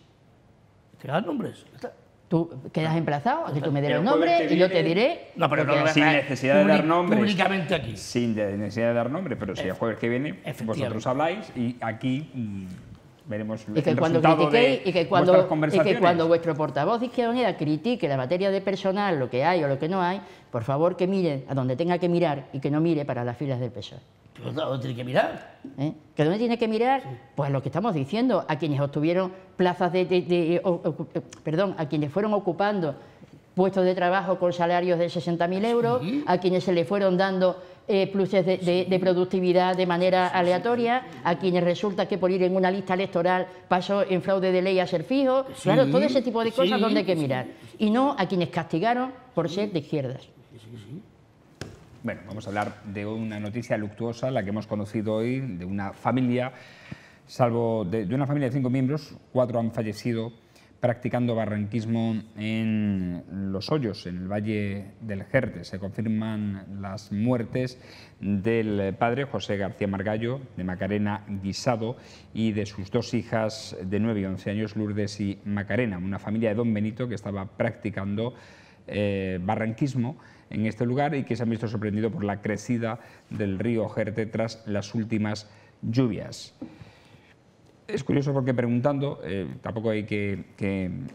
Te voy a dar nombres. ya está. Tú quedas emplazado a que tú me des El el jueves nombre que y yo te viene- diré. No, pero lo no que lo hay. Sin voy a- necesidad de dar nombres. Públicamente aquí. Sin necesidad de dar nombre, pero si el jueves que viene Efectivamente. vosotros habláis y aquí veremos Y que el cuando resultado critiquéis de y que vuestras cuando conversaciones. vuestro portavoz de Izquierda Unida critique la materia de personal, lo que hay o lo que no hay, por favor que mire a donde tenga que mirar y que no mire para las filas del PSOE. Pero ¿dónde tiene que mirar? ¿Eh? ¿Que dónde tiene que mirar? Pues lo que estamos diciendo, a quienes obtuvieron plazas a quienes fueron ocupando puestos de trabajo con salarios de 60.000 euros, Sí. a quienes se le fueron dando pluses de productividad de manera aleatoria, a quienes resulta que por ir en una lista electoral pasó en fraude de ley a ser fijo. Sí, Claro, todo ese tipo de cosas sí, donde hay que sí, mirar. Y no a quienes castigaron por ser de izquierdas. Bueno, vamos a hablar de una noticia luctuosa, la que hemos conocido hoy, de una familia, salvo de una familia de 5 miembros, 4 han fallecido practicando barranquismo en Los Hoyos, en el Valle del Jerte. Se confirman las muertes del padre, José García Margallo, de Macarena Guisado, y de sus 2 hijas de 9 y 11 años, Lourdes y Macarena, una familia de Don Benito que estaba practicando barranquismo en este lugar y que se han visto sorprendidos por la crecida del río Jerte tras las últimas lluvias. Es curioso porque preguntando, tampoco hay que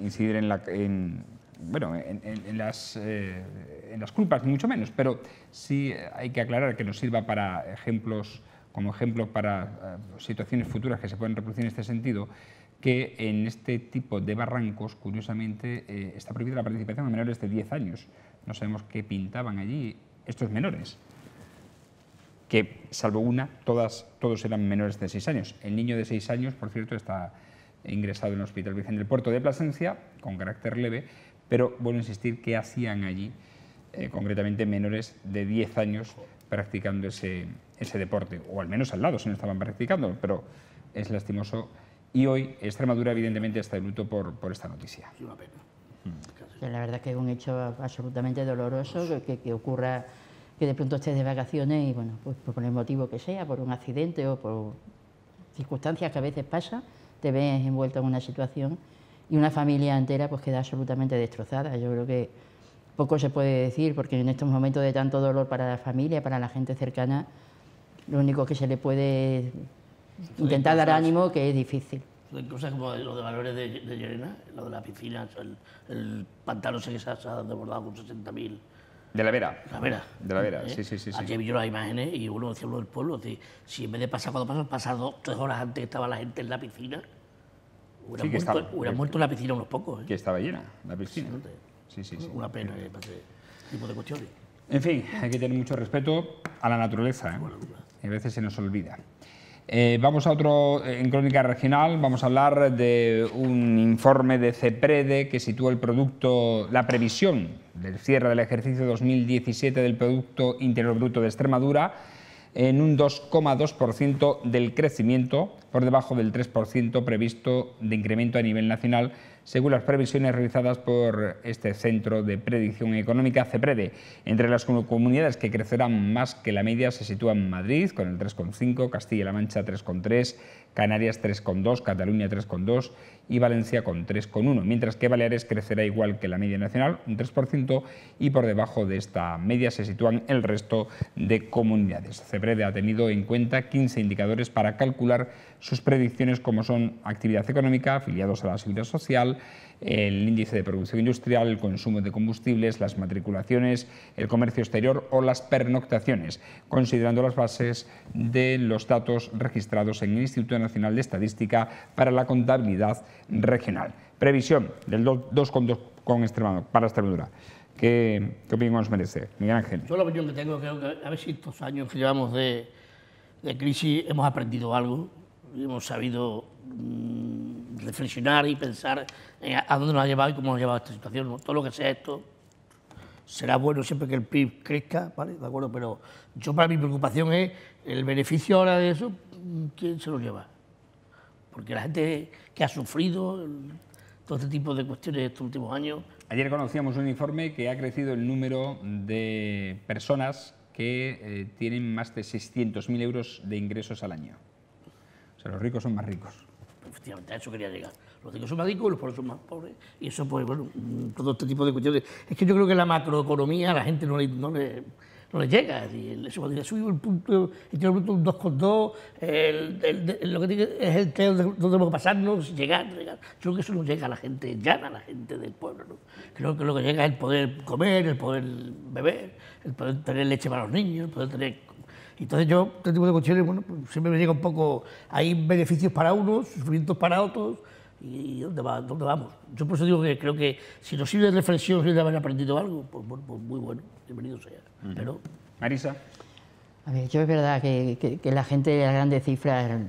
incidir en las culpas, ni mucho menos, pero sí hay que aclarar que nos sirva para ejemplos, como ejemplo para situaciones futuras que se pueden reproducir en este sentido, que en este tipo de barrancos, curiosamente, está prohibida la participación de menores de 10 años. No sabemos qué pintaban allí estos menores, que salvo una, todos eran menores de 6 años. El niño de 6 años, por cierto, está ingresado en el Hospital Virgen del Puerto de Plasencia, con carácter leve, pero vuelvo a insistir que hacían allí, concretamente menores de 10 años, practicando ese deporte, o al menos al lado, si no estaban practicando, pero es lastimoso. Y hoy Extremadura, evidentemente, está de luto por esta noticia. Es una pena. Que la verdad que es un hecho absolutamente doloroso que ocurra, que de pronto estés de vacaciones y, bueno, pues por el motivo que sea, por un accidente o por circunstancias que a veces pasan, te ves envuelto en una situación y una familia entera pues queda absolutamente destrozada. Yo creo que poco se puede decir porque en estos momentos de tanto dolor para la familia, para la gente cercana, lo único que se le puede intentar dar ánimo que es difícil. Cosas como lo de Valores de Llerena, lo de la piscina, el pantano ese que se ha desbordado con 60.000. De la Vera. La Vera. De la Vera, sí. Aquí vi yo las imágenes y uno decía uno del pueblo, si en vez de pasar cuando pasar 3 horas antes que estaba la gente en la piscina, hubieran muerto en la piscina unos pocos. Que estaba llena la piscina. Sí. Una pena para ese tipo de cuestiones. En fin, hay que tener mucho respeto a la naturaleza, y a veces se nos olvida. Vamos a otro, en Crónica Regional, vamos a hablar de un informe de CEPREDE que sitúa la previsión del cierre del ejercicio 2017 del Producto Interior Bruto de Extremadura en un 2,2% del crecimiento, por debajo del 3% previsto de incremento a nivel nacional, según las previsiones realizadas por este Centro de Predicción Económica, CEPREDE. Entre las comunidades que crecerán más que la media se sitúan Madrid con el 3,5, Castilla-La Mancha 3,3, Canarias 3,2, Cataluña 3,2 y Valencia con 3,1, mientras que Baleares crecerá igual que la media nacional, un 3%, y por debajo de esta media se sitúan el resto de comunidades. CEPREDE ha tenido en cuenta 15 indicadores para calcular sus predicciones, como son actividad económica, afiliados a la Seguridad Social, el índice de producción industrial, el consumo de combustibles, las matriculaciones, el comercio exterior o las pernoctaciones, considerando las bases de los datos registrados en el Instituto Nacional de Estadística para la Contabilidad Regional. Previsión del 2,2 para Extremadura. ¿Qué opinión nos merece, Miguel Ángel? Yo la opinión que tengo, creo que a ver si estos años que llevamos de crisis hemos aprendido algo, y hemos sabido reflexionar y pensar a dónde nos ha llevado y cómo nos ha llevado esta situación, ¿no? Todo lo que sea esto será bueno siempre que el PIB crezca, ¿vale? De acuerdo, pero yo, para mi preocupación es el beneficio ahora de eso, ¿quién se lo lleva? Porque la gente que ha sufrido todo este tipo de cuestiones estos últimos años. Ayer conocíamos un informe que ha crecido el número de personas que tienen más de 600.000 euros de ingresos al año. O sea, los ricos son más ricos. Efectivamente, a eso quería llegar. Los ricos son más ricos y los pobres son más pobres. Y eso, pues, bueno, todo este tipo de cuestiones. Es que yo creo que la macroeconomía a la gente no le llega. Es decir, eso cuando subió el punto, el bruto un 2,2, lo que tiene es el que no tenemos que pasarnos, llegar. Yo creo que eso no llega a la gente llana, a la gente del pueblo, ¿no? Creo que lo que llega es el poder comer, el poder beber, el poder tener leche para los niños, el poder tener... Entonces yo, este tipo de cuestiones, bueno, pues siempre me llega un poco, hay beneficios para unos, sufrimientos para otros, y ¿dónde vamos? Yo por eso digo que creo que si nos sirve de reflexión, si de haber aprendido algo, pues muy bueno, bienvenido sea. Pero... Marisa. A ver, yo es verdad que la gente de las grandes cifras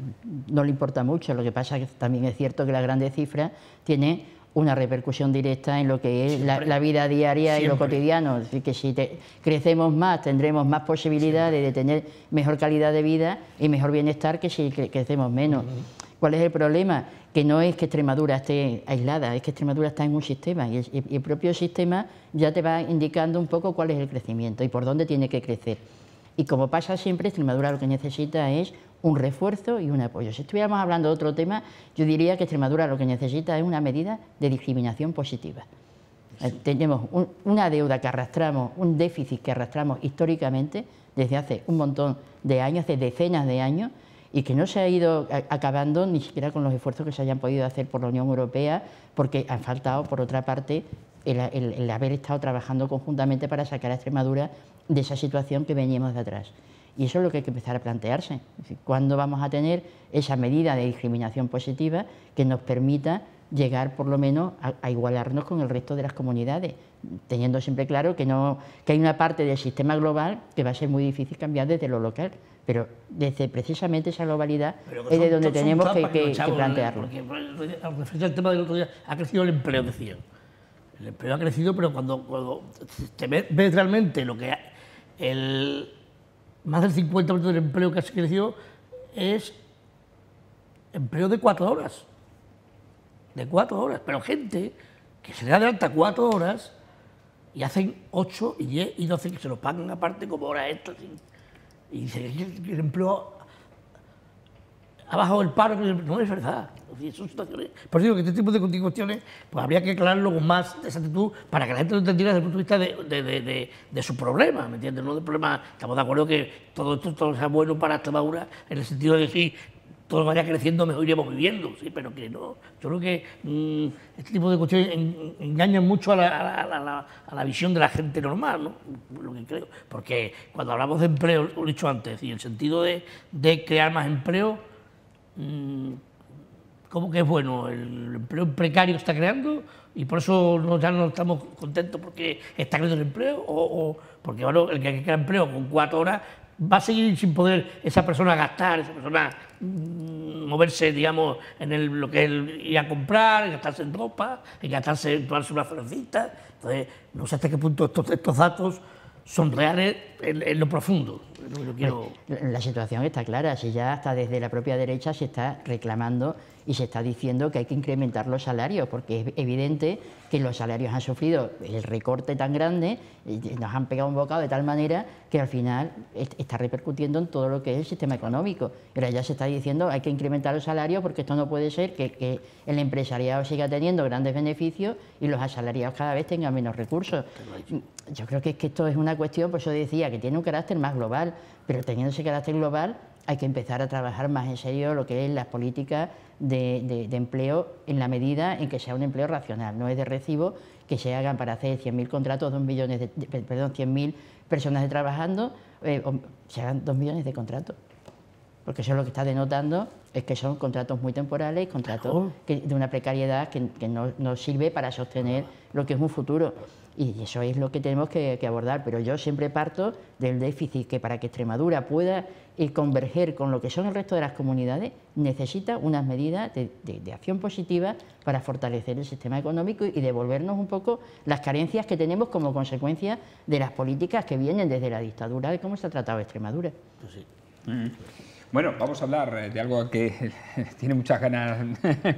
no le importa mucho, lo que pasa es que también es cierto que las grandes cifras tienen una repercusión directa en lo que es la vida diaria y lo cotidiano. Es decir, que si crecemos más, tendremos más posibilidades de tener mejor calidad de vida y mejor bienestar que si crecemos menos. ¿Cuál es el problema? Que no es que Extremadura esté aislada, es que Extremadura está en un sistema y el propio sistema ya te va indicando un poco cuál es el crecimiento y por dónde tiene que crecer. Y como pasa siempre, Extremadura lo que necesita es un refuerzo y un apoyo. Si estuviéramos hablando de otro tema, yo diría que Extremadura lo que necesita es una medida de discriminación positiva. Sí. Tenemos una deuda que arrastramos, un déficit que arrastramos históricamente desde hace un montón de años, hace decenas de años, y que no se ha ido acabando ni siquiera con los esfuerzos que se hayan podido hacer por la Unión Europea, porque han faltado, por otra parte, el haber estado trabajando conjuntamente para sacar a Extremadura de esa situación que veníamos de atrás. Y eso es lo que hay que empezar a plantearse. Es decir, ¿cuándo vamos a tener esa medida de discriminación positiva que nos permita llegar por lo menos a igualarnos con el resto de las comunidades? Teniendo siempre claro que hay una parte del sistema global que va a ser muy difícil cambiar desde lo local, pero desde precisamente esa globalidad es de donde tenemos que plantearlo. Porque al referirse al tema del otro día, ha crecido el empleo, decía. El empleo ha crecido, pero cuando te ves realmente lo que más del 50% del empleo que ha crecido es empleo de 4 horas. De 4 horas. Pero gente que se le da de alta 4 horas y hacen 8 y 10 y 12 que se los pagan aparte como horas extras. Y dice que el empleo ha bajado el paro. No es verdad. Son situaciones. Por eso digo que este tipo de cuestiones pues habría que aclararlo con más exactitud para que la gente lo entendiera desde el punto de vista de su problema, ¿me entiendes? No del problema. Estamos de acuerdo que todo esto sea bueno para Extremadura en el sentido de que sí, todo vaya creciendo, mejor iremos viviendo, sí, pero que no. Yo creo que este tipo de cuestiones engañan mucho a la visión de la gente normal, ¿no? Lo que creo. Porque cuando hablamos de empleo, lo he dicho antes, y el sentido de crear más empleo, ¿cómo que es bueno? El empleo precario que está creando y por eso ya no estamos contentos porque está creando el empleo, o porque bueno, el que crea empleo con 4 horas va a seguir sin poder esa persona gastar, esa persona moverse, digamos, en lo que es ir a comprar, gastarse en ropa, tomarse una cervecita. Entonces, no sé hasta qué punto estos datos son reales en lo profundo. Yo quiero... La situación está clara, si ya hasta desde la propia derecha se está reclamando y se está diciendo que hay que incrementar los salarios, porque es evidente que los salarios han sufrido el recorte tan grande, y nos han pegado un bocado de tal manera que al final está repercutiendo en todo lo que es el sistema económico. Pero ya se está diciendo hay que incrementar los salarios porque esto no puede ser que el empresariado siga teniendo grandes beneficios y los asalariados cada vez tengan menos recursos. Yo creo que esto es una cuestión, por eso decía, que tiene un carácter más global, pero teniendo ese carácter global hay que empezar a trabajar más en serio lo que es las políticas de empleo en la medida en que sea un empleo racional. No es de recibo que se hagan para hacer 100.000 contratos, 100.000 personas trabajando, se hagan 2 millones de contratos. Porque eso es lo que está denotando, es que son contratos muy temporales, contratos de una precariedad que no sirve para sostener lo que es un futuro. Y eso es lo que tenemos que abordar, pero yo siempre parto del déficit, que para que Extremadura pueda converger con lo que son el resto de las comunidades, necesita unas medidas de acción positiva para fortalecer el sistema económico y devolvernos un poco las carencias que tenemos como consecuencia de las políticas que vienen desde la dictadura de cómo se ha tratado Extremadura. Pues sí. Bueno, vamos a hablar de algo que tiene muchas ganas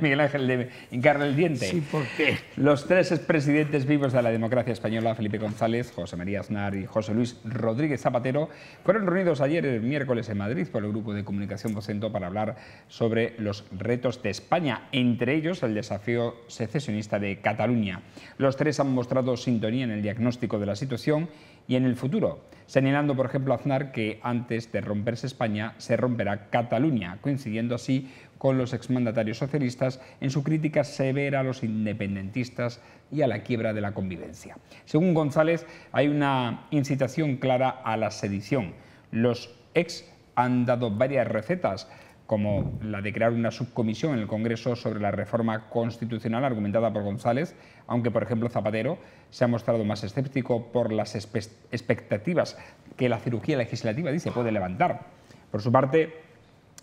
Miguel Ángel de hincarle el diente. Sí, ¿por qué? Los 3 expresidentes vivos de la democracia española, Felipe González, José María Aznar y José Luis Rodríguez Zapatero, fueron reunidos ayer, el miércoles, en Madrid por el Grupo de Comunicación Vocento para hablar sobre los retos de España, entre ellos el desafío secesionista de Cataluña. Los 3 han mostrado sintonía en el diagnóstico de la situación y en el futuro, señalando, por ejemplo, Aznar que antes de romperse España se romperá Cataluña, coincidiendo así con los exmandatarios socialistas en su crítica severa a los independentistas y a la quiebra de la convivencia. Según González, hay una incitación clara a la sedición. Los ex han dado varias recetas, como la de crear una subcomisión en el Congreso sobre la reforma constitucional argumentada por González, aunque, por ejemplo, Zapatero se ha mostrado más escéptico por las expectativas que la cirugía legislativa dice puede levantar. Por su parte,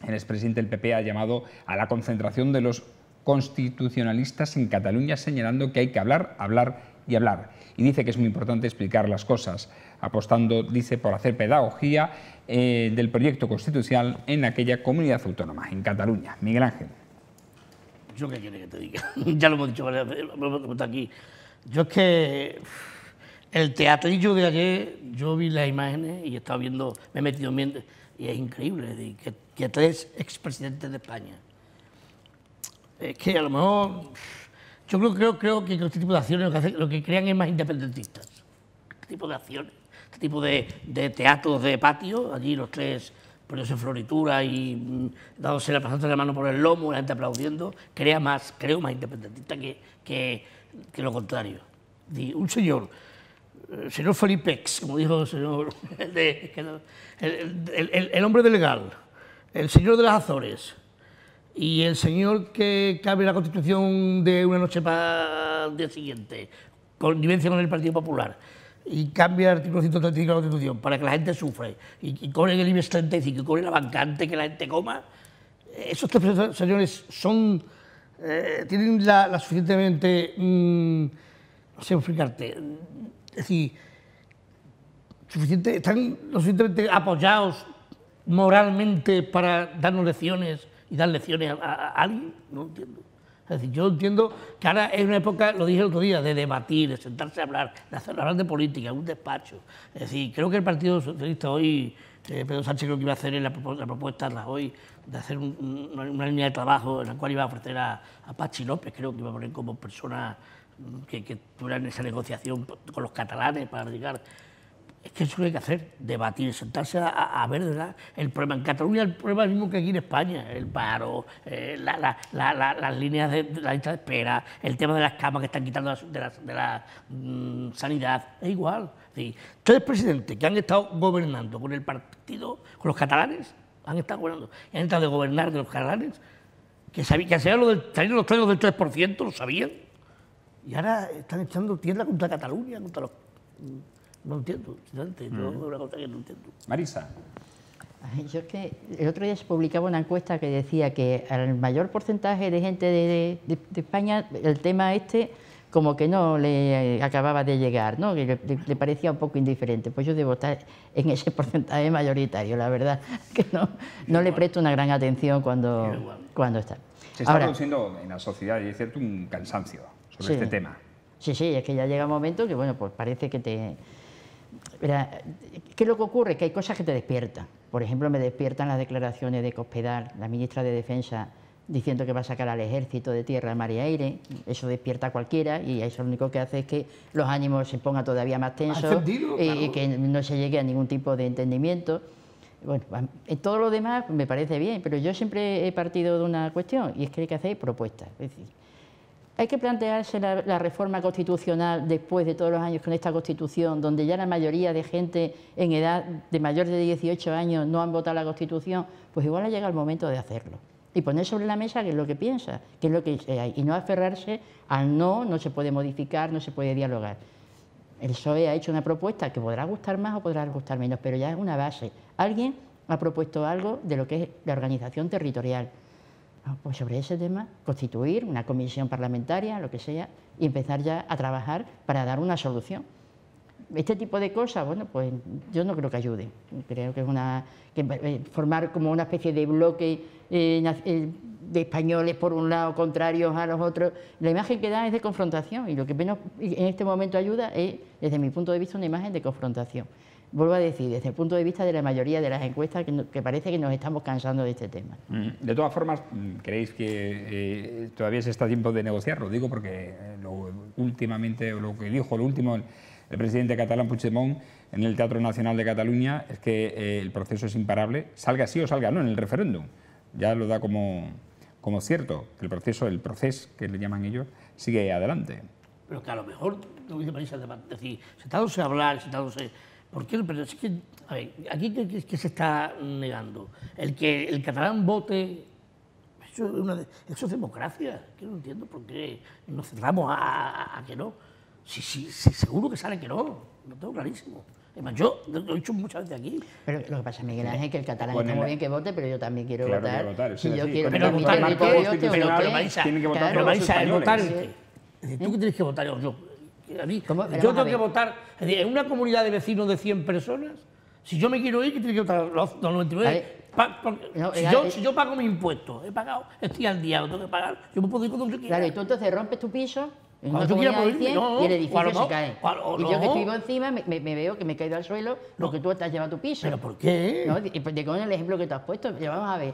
el expresidente del PP ha llamado a la concentración de los constitucionalistas en Cataluña, señalando que hay que hablar, hablar y hablar. Y dice que es muy importante explicar las cosas, apostando, dice, por hacer pedagogía del proyecto constitucional en aquella comunidad autónoma, en Cataluña. Miguel Ángel. ¿Yo qué quiere que te diga? Ya lo hemos dicho varias veces, lo hemos comentado aquí. Yo es que el teatrillo de ayer, yo vi las imágenes y he estado viendo, me he metido en mente, y es increíble, es decir, que 3 expresidentes de España. Es que a lo mejor, yo creo que este tipo de acciones lo que crean es más independentistas. Este tipo de acciones, este tipo de teatros de patio, allí los 3 poniéndose floritura y pasándose la mano por el lomo, la gente aplaudiendo, creo más independentista que lo contrario. Un señor Felipex, como dijo el señor, el hombre de legal, el señor de las Azores y el señor que cambia la Constitución de una noche para el día siguiente, connivencia con el Partido Popular, y cambia el artículo 135 de la Constitución para que la gente sufre, y cobre el IBEX 35, y cobre la bancante que la gente coma. Esos 3 señores son, tienen la suficientemente, no sé explicarte, es decir, están lo suficientemente apoyados moralmente para darnos lecciones y dar lecciones a alguien. No lo entiendo. Es decir, yo entiendo que ahora es una época, lo dije el otro día, de debatir, de sentarse a hablar, hablar de política, un despacho. Es decir, creo que el Partido Socialista hoy, Pedro Sánchez creo que iba a hacer la propuesta hoy de hacer una línea de trabajo en la cual iba a ofrecer a Pachi López, creo que iba a poner como persona que tuviera esa negociación con los catalanes para llegar. Es que eso es lo que hay que hacer, debatir, sentarse a ver, ¿verdad? El problema en Cataluña, el problema es el mismo que aquí en España, el paro, las líneas de la lista de espera, el tema de las camas que están quitando de la sanidad, es igual. Sí. 3 presidentes que han estado gobernando con el partido, con los catalanes, han estado gobernando, y han estado de gobernar de los catalanes, que sabían lo del salir los trenes del 3%, lo sabían, y ahora están echando tierra contra Cataluña, contra los... No entiendo, sinceramente, no es una cosa que no entiendo. Marisa. Yo es que el otro día se publicaba una encuesta que decía que al mayor porcentaje de gente de España el tema como que no le acababa de llegar, ¿no? Que le parecía un poco indiferente. Pues yo debo estar en ese porcentaje mayoritario, la verdad, que no le presto una gran atención cuando está. Se está produciendo en la sociedad, y es cierto, un cansancio sobre este tema. Sí, es que ya llega un momento que, bueno, pues parece que te... Mira, ¿qué es lo que ocurre? Que hay cosas que te despiertan. Por ejemplo, me despiertan las declaraciones de Cospedal, la ministra de Defensa, diciendo que va a sacar al ejército de tierra, mar y aire. Eso despierta a cualquiera y eso lo único que hace es que los ánimos se pongan todavía más tensos y que no se llegue a ningún tipo de entendimiento. Bueno, en todo lo demás me parece bien, pero yo siempre he partido de una cuestión y es que hay que hacer propuestas. Es decir, hay que plantearse la reforma constitucional después de todos los años con esta Constitución, donde ya la mayoría de gente en edad de mayor de 18 años no han votado la Constitución, pues igual ha llegado el momento de hacerlo. Y poner sobre la mesa qué es lo que piensa, qué es lo que hay, y no aferrarse al no se puede modificar, no se puede dialogar. El PSOE ha hecho una propuesta que podrá gustar más o podrá gustar menos, pero ya es una base. Alguien ha propuesto algo de lo que es la organización territorial. Pues sobre ese tema, constituir una comisión parlamentaria, lo que sea, y empezar ya a trabajar para dar una solución. Este tipo de cosas, bueno, pues yo no creo que ayude. Creo que es formar como una especie de bloque de españoles por un lado contrarios a los otros. La imagen que da es de confrontación y lo que menos en este momento ayuda es, desde mi punto de vista, una imagen de confrontación. Vuelvo a decir, desde el punto de vista de la mayoría de las encuestas, que parece que nos estamos cansando de este tema. De todas formas, ¿creéis que todavía se está a tiempo de negociar? Lo digo porque últimamente, lo que dijo lo último el presidente catalán Puigdemont en el Teatro Nacional de Cataluña es que el proceso es imparable, salga sí o salga no en el referéndum. Ya lo da como cierto, que el proceso que le llaman ellos, sigue adelante. Pero que a lo mejor, no dice Marisa, decir, sentándose a hablar, sentándose... ¿Por qué? Pero es que, a ver, aquí ¿qué se está negando? El que el catalán vote, eso es democracia. Que no entiendo por qué nos cerramos a que no. Sí, seguro que sale que no, lo tengo clarísimo. Además, yo lo he dicho muchas veces aquí. Pero lo que pasa, Miguel Ángel, es que el catalán está muy bien que vote, pero yo también quiero votar. Claro, votar. Si yo quiero pero votar mi territorio, pero Marisa, tienen que votar todos los españoles. votar ¿tú qué tienes que votar? Yo tengo que votar en una comunidad de vecinos de 100 personas. Si yo me quiero ir, ¿qué tiene que votar los 99? Si yo pago mi impuesto, he pagado, estoy al día, lo tengo que pagar, yo me puedo ir cuando yo quiera. Claro, y tú entonces rompes tu piso en una Cuando comunidad de 100 y el edificio no, se cae. Y yo que vivo encima me veo que me he caído al suelo porque tú te has llevado tu piso. ¿Pero por qué? ¿No? Y pues, con el ejemplo que tú has puesto, vamos a ver,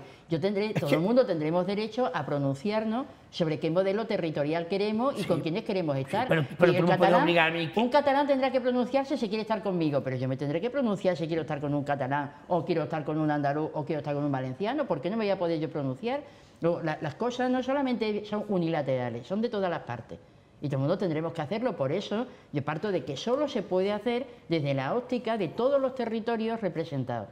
todo el mundo tendremos derecho a pronunciarnos sobre qué modelo territorial queremos y con quiénes queremos estar. Pero el tú no puedes obligar a mí. Un catalán tendrá que pronunciarse si quiere estar conmigo, pero yo me tendré que pronunciar si quiero estar con un catalán, o quiero estar con un andaluz, o quiero estar con un valenciano. ¿Por qué no me voy a poder yo pronunciar? Luego, las cosas no solamente son unilaterales, son de todas las partes. Y todo el mundo tendremos que hacerlo. Por eso yo parto de que solo se puede hacer desde la óptica de todos los territorios representados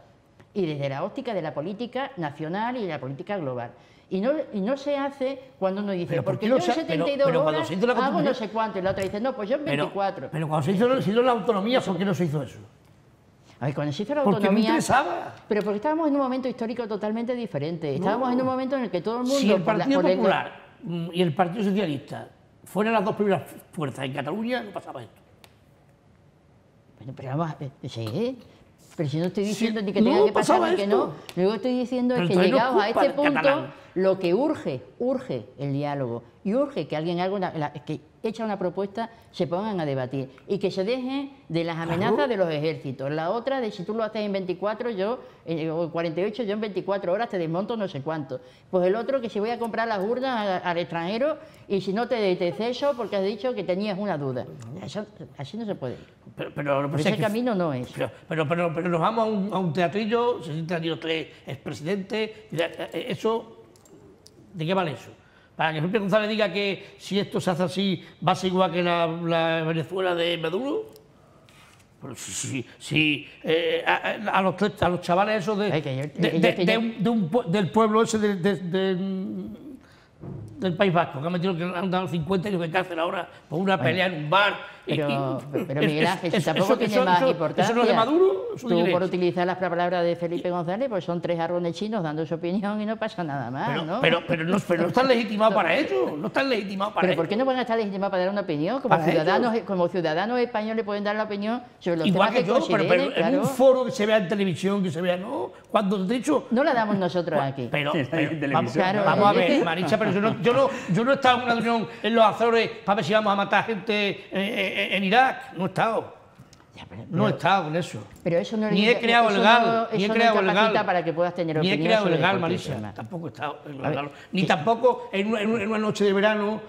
y desde la óptica de la política nacional y de la política global. Y no se hace cuando uno dice, porque yo en 72 horas hago no sé cuánto, y la otra dice, no, pues yo en 24. Pero cuando se hizo la autonomía, ¿por qué no se hizo eso? A ver, cuando se hizo la autonomía... Porque no interesaba. Pero porque estábamos en un momento histórico totalmente diferente. Estábamos en un momento en el que todo el mundo... Si el Partido Popular y el Partido Socialista fueran las dos primeras fuerzas en Cataluña, no pasaba esto. Pero vamos, sí, pero si no estoy diciendo ni que tenga que pasar ni que no, lo que estoy diciendo es que llegados a este punto, lo que urge el diálogo y urge que alguien haga que echa una propuesta, se pongan a debatir y que se dejen de las amenazas de los ejércitos. La otra de si tú lo haces en 24, o en 48, yo en 24 horas te desmonto no sé cuánto. Pues el otro que si voy a comprar las urnas al extranjero y si no te ceso porque has dicho que tenías una duda. Eso, así no se puede ir. Pero ese camino no es. Pero nos vamos a un teatrillo, se sientan aquí los tres expresidentes, eso, ¿de qué vale eso? Para que Felipe González diga que si esto se hace así va a ser igual que la Venezuela de Maduro. Pero a los chavales esos del pueblo ese del País Vasco, que han dado 50 años de cárcel ahora por una pelea en un bar. Pero Miguel Ángel, si tampoco tiene más importancia. ¿Eso no es de Maduro? Tú, por utilizar las palabras de Felipe González, pues son 3 jarrones chinos dando su opinión y no pasa nada más, ¿no? Pero no están legitimados para eso, no están legitimados para eso. ¿Pero por qué no van a estar legitimados para dar una opinión? Como ciudadanos españoles pueden dar la opinión sobre los igual temas que yo, pero claro. en un foro que se vea en televisión, que se vea, no, cuando de hecho... No la damos nosotros aquí. Pero vamos a ver, Maricha, pero yo no he estado en una reunión en los Azores para ver si vamos a matar gente en Irak, no he estado. No he estado en eso. Pero eso no ni he creado legal, ni he creado legal para que puedas tener ni opinión. Ni he creado sobre legal, Marisa. Tampoco he estado en legal. Ni tampoco en una noche de verano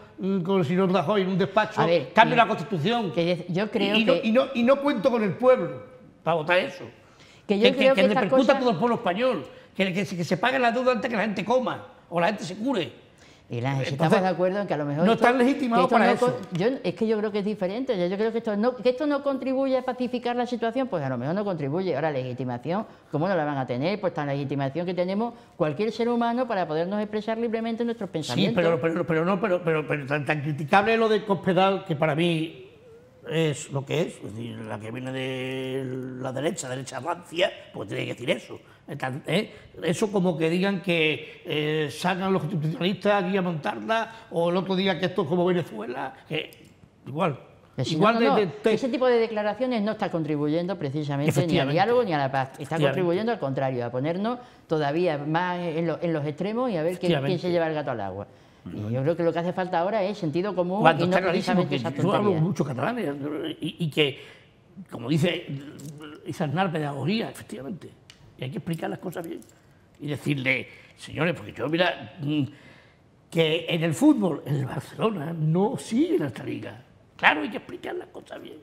con el señor Rajoy en un despacho cambio la Constitución. Yo creo y no cuento con el pueblo para votar eso. Que repercuta a todo el pueblo español. Que se pague la deuda antes que la gente coma o la gente se cure. Y si estamos de acuerdo en que a lo mejor... No están legitimados para eso. Es que yo creo que es diferente. Yo creo que esto no contribuye a pacificar la situación, pues a lo mejor no contribuye. Ahora, legitimación, ¿cómo no la van a tener? Pues tan legitimación que tenemos cualquier ser humano para podernos expresar libremente nuestros pensamientos. Sí, pero tan criticable lo de Cospedal, que para mí es lo que es decir, la que viene de la derecha rancia, pues tiene que decir eso. Eso como que digan que salgan los constitucionalistas aquí a montarla, o el otro diga que esto es como Venezuela, que igual. Ese tipo de declaraciones no está contribuyendo precisamente ni al diálogo ni a la paz. Está contribuyendo al contrario, a ponernos todavía más en los extremos y a ver quién se lleva el gato al agua. Y yo creo que lo que hace falta ahora es sentido común y no precisamente esa tontería. Yo hablo mucho catalán y que, como dice Aznar, pedagogía, efectivamente. Y hay que explicar las cosas bien y decirle, señores, porque yo, mira, que en el fútbol, en el Barcelona, no sigue nuestra liga. Claro, hay que explicar las cosas bien.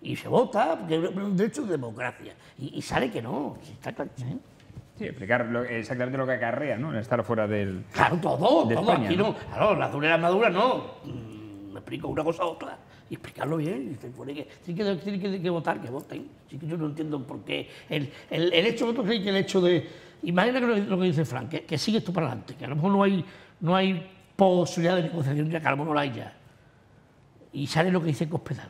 Y se vota, porque es un derecho de democracia. Y sale que no, está claro. Sí, explicar exactamente lo que acarrea, ¿no? Estar fuera del... Claro, todo España, aquí no. Claro, las duras y las maduras no. Me explico una cosa a otra. Y explicarlo bien. Tienen que votar, que voten. Sí que yo no entiendo por qué. El hecho, vosotros creéis que el hecho de... Imagina lo que dice Frank, que sigue esto para adelante, que a lo mejor no hay posibilidad de negociación, ya que a lo mejor no la hay ya. Y sale lo que dice Cospedal.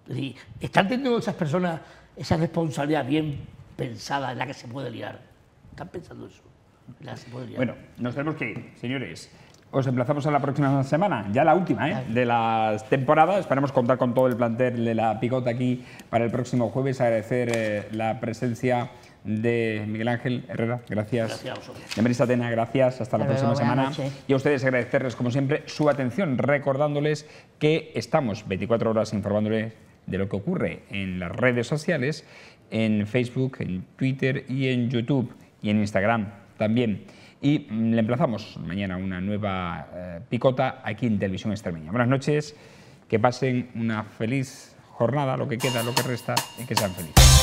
Es decir, ¿están teniendo esas personas esa responsabilidad bien pensada en la que se puede liar? ¿Están pensando eso? En la que se puede liar. Bueno, nos tenemos que ir, señores. Os emplazamos a la próxima semana, ya la última de la temporada. Esperamos contar con todo el plantel de la Picota aquí para el próximo jueves. Agradecer la presencia de Miguel Ángel Herrera, gracias. Gracias a vosotros. De Marisa Tena, gracias. Hasta la próxima semana. Noches. Y a ustedes agradecerles, como siempre, su atención, recordándoles que estamos 24 horas informándoles de lo que ocurre en las redes sociales, en Facebook, en Twitter y en YouTube y en Instagram también. Y le emplazamos mañana a una nueva Picota aquí en Televisión Extremeña. Buenas noches, que pasen una feliz jornada, lo que queda, lo que resta, y que sean felices.